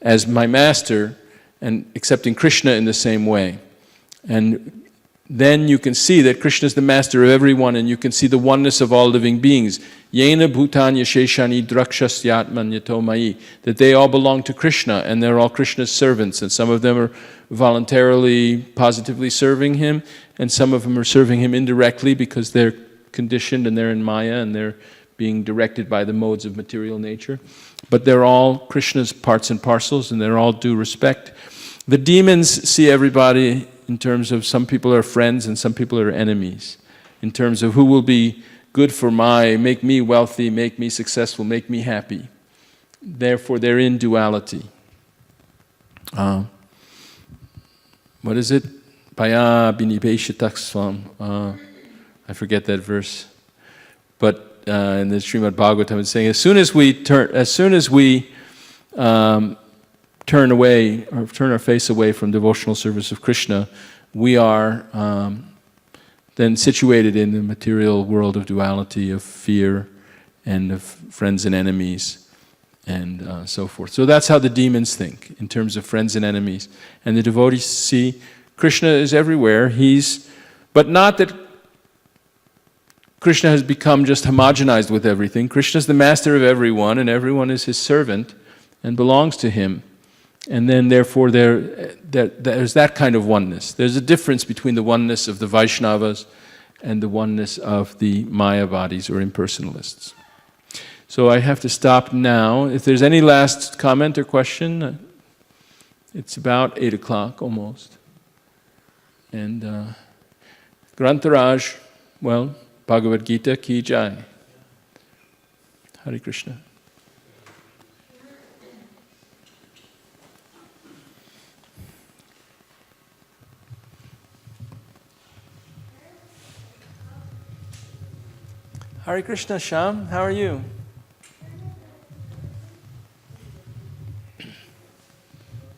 Speaker 1: as my master, and accepting Krishna in the same way. And then you can see that Krishna is the master of everyone, and you can see the oneness of all living beings. Yena bhutanya sheshani drakshasyaatman yato mai. That they all belong to Krishna, and they're all Krishna's servants. And some of them are voluntarily, positively serving him, and some of them are serving him indirectly because they're conditioned and they're in Maya and they're being directed by the modes of material nature. But they're all Krishna's parts and parcels, and they're all due respect. The demons see everybody in terms of some people are friends and some people are enemies, in terms of who will be good for make me wealthy, make me successful, make me happy. Therefore, they're in duality. What is it? Paya binibeshataksvam. I forget that verse. But in the Srimad Bhagavatam, it's saying as soon as we turn away or turn our face away from devotional service of Krishna, we are then situated in the material world of duality, of fear, and of friends and enemies, and so forth. So that's how the demons think, in terms of friends and enemies. And the devotees see Krishna is everywhere. But not that Krishna has become just homogenized with everything. Krishna is the master of everyone, and everyone is his servant and belongs to him. And then, therefore, there's that kind of oneness. There's a difference between the oneness of the Vaishnavas and the oneness of the Mayavadis or impersonalists. So I have to stop now. If there's any last comment or question, it's about 8 o'clock almost. And Grantaraj, well, Bhagavad Gita ki jai. Hare Krishna. Hare Krishna, Sham, how are you?